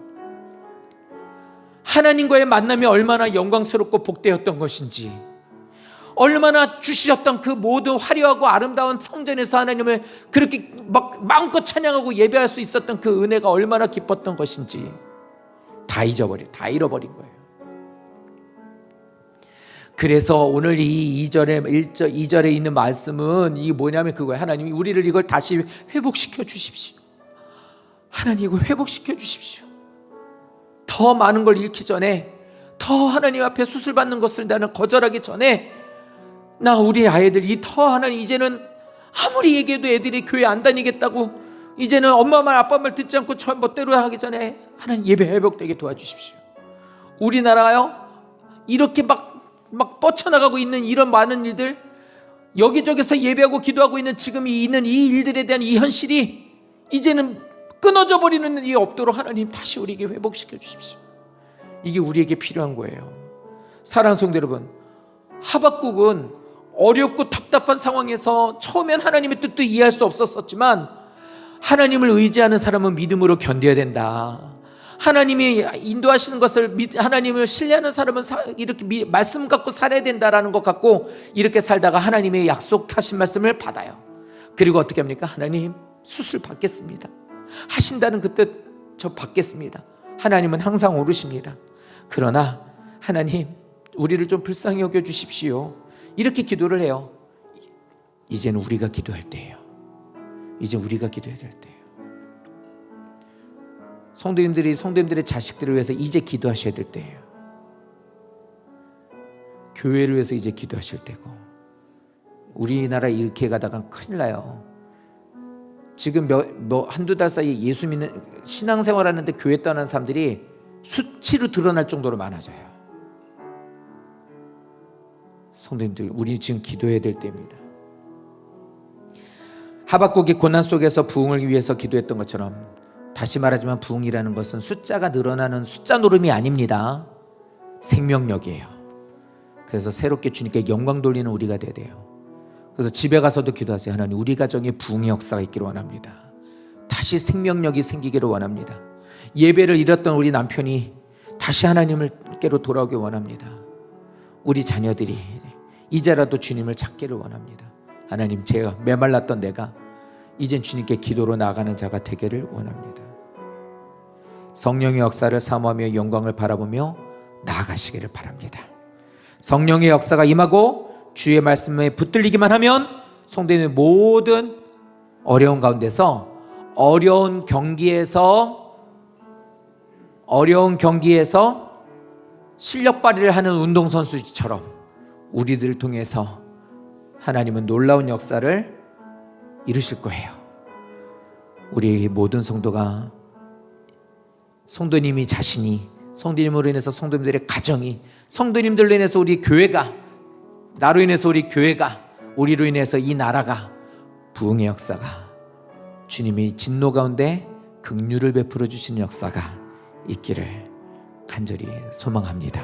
하나님과의 만남이 얼마나 영광스럽고 복되었던 것인지, 얼마나 주시셨던 그 모든 화려하고 아름다운 성전에서 하나님을 그렇게 막 마음껏 찬양하고 예배할 수 있었던 그 은혜가 얼마나 기뻤던 것인지 다 잃어버린 거예요. 그래서 오늘 이 2절에 있는 말씀은 이게 뭐냐면 그거예요. 하나님이 우리를 이걸 다시 회복시켜 주십시오. 하나님 이거 회복시켜 주십시오. 더 많은 걸 잃기 전에, 더 하나님 앞에 수술받는 것을 나는 거절하기 전에 나 우리 아이들 하나님 이제는 아무리 얘기해도 애들이 교회 안 다니겠다고 이제는 엄마 말 아빠 말 듣지 않고 저 멋대로 하기 전에 하나님 예배 회복되게 도와주십시오. 우리나라요 이렇게 막 뻗쳐나가고 있는 이런 많은 일들, 여기저기서 예배하고 기도하고 있는 지금 있는 이 일들에 대한 이 현실이 이제는 끊어져 버리는 일이 없도록 하나님 다시 우리에게 회복시켜 주십시오. 이게 우리에게 필요한 거예요. 사랑하는 성도 여러분, 하박국은 어렵고 답답한 상황에서 처음엔 하나님의 뜻도 이해할 수 없었지만 하나님을 의지하는 사람은 믿음으로 견뎌야 된다. 하나님이 인도하시는 것을 하나님을 신뢰하는 사람은 이렇게 말씀 갖고 살아야 된다라는 것 갖고 이렇게 살다가 하나님의 약속하신 말씀을 받아요. 그리고 어떻게 합니까? 하나님, 수술 받겠습니다. 하신다는 그 뜻 저 받겠습니다. 하나님은 항상 오르십니다. 그러나 하나님, 우리를 좀 불쌍히 여겨 주십시오. 이렇게 기도를 해요. 이제는 우리가 기도할 때예요. 이제 우리가 기도해야 될 때예요. 성도님들의 자식들을 위해서 이제 기도하셔야 될 때예요. 교회를 위해서 이제 기도하실 때고. 우리나라 이렇게 가다가 큰일 나요. 지금 한두 달 사이에 예수 믿는 신앙생활 하는데 교회 떠나는 사람들이 수치로 드러날 정도로 많아져요. 성도님들, 우리 지금 기도해야 될 때입니다. 하박국이 고난 속에서 부흥을 위해서 기도했던 것처럼, 다시 말하지만 부흥이라는 것은 숫자가 늘어나는 숫자 노름이 아닙니다. 생명력이에요. 그래서 새롭게 주님께 영광 돌리는 우리가 돼야 돼요. 그래서 집에 가서도 기도하세요. 하나님, 우리 가정에 부흥의 역사가 있기를 원합니다. 다시 생명력이 생기기를 원합니다. 예배를 잃었던 우리 남편이 다시 하나님께로 돌아오길 원합니다. 우리 자녀들이 이제라도 주님을 찾기를 원합니다. 하나님, 제가 메말랐던 내가 이젠 주님께 기도로 나아가는 자가 되기를 원합니다. 성령의 역사를 사모하며 영광을 바라보며 나아가시기를 바랍니다. 성령의 역사가 임하고 주의 말씀에 붙들리기만 하면 성도님의 모든 어려운 가운데서 어려운 경기에서 실력 발휘를 하는 운동선수처럼 우리들을 통해서 하나님은 놀라운 역사를 이루실 거예요. 우리 모든 성도가, 성도님이 자신이, 성도님으로 인해서 성도님들의 가정이, 성도님들로 인해서 우리 교회가, 나로 인해서 우리 교회가, 우리로 인해서 이 나라가 부흥의 역사가, 주님이 진노 가운데 긍휼을 베풀어 주시는 역사가 있기를 간절히 소망합니다.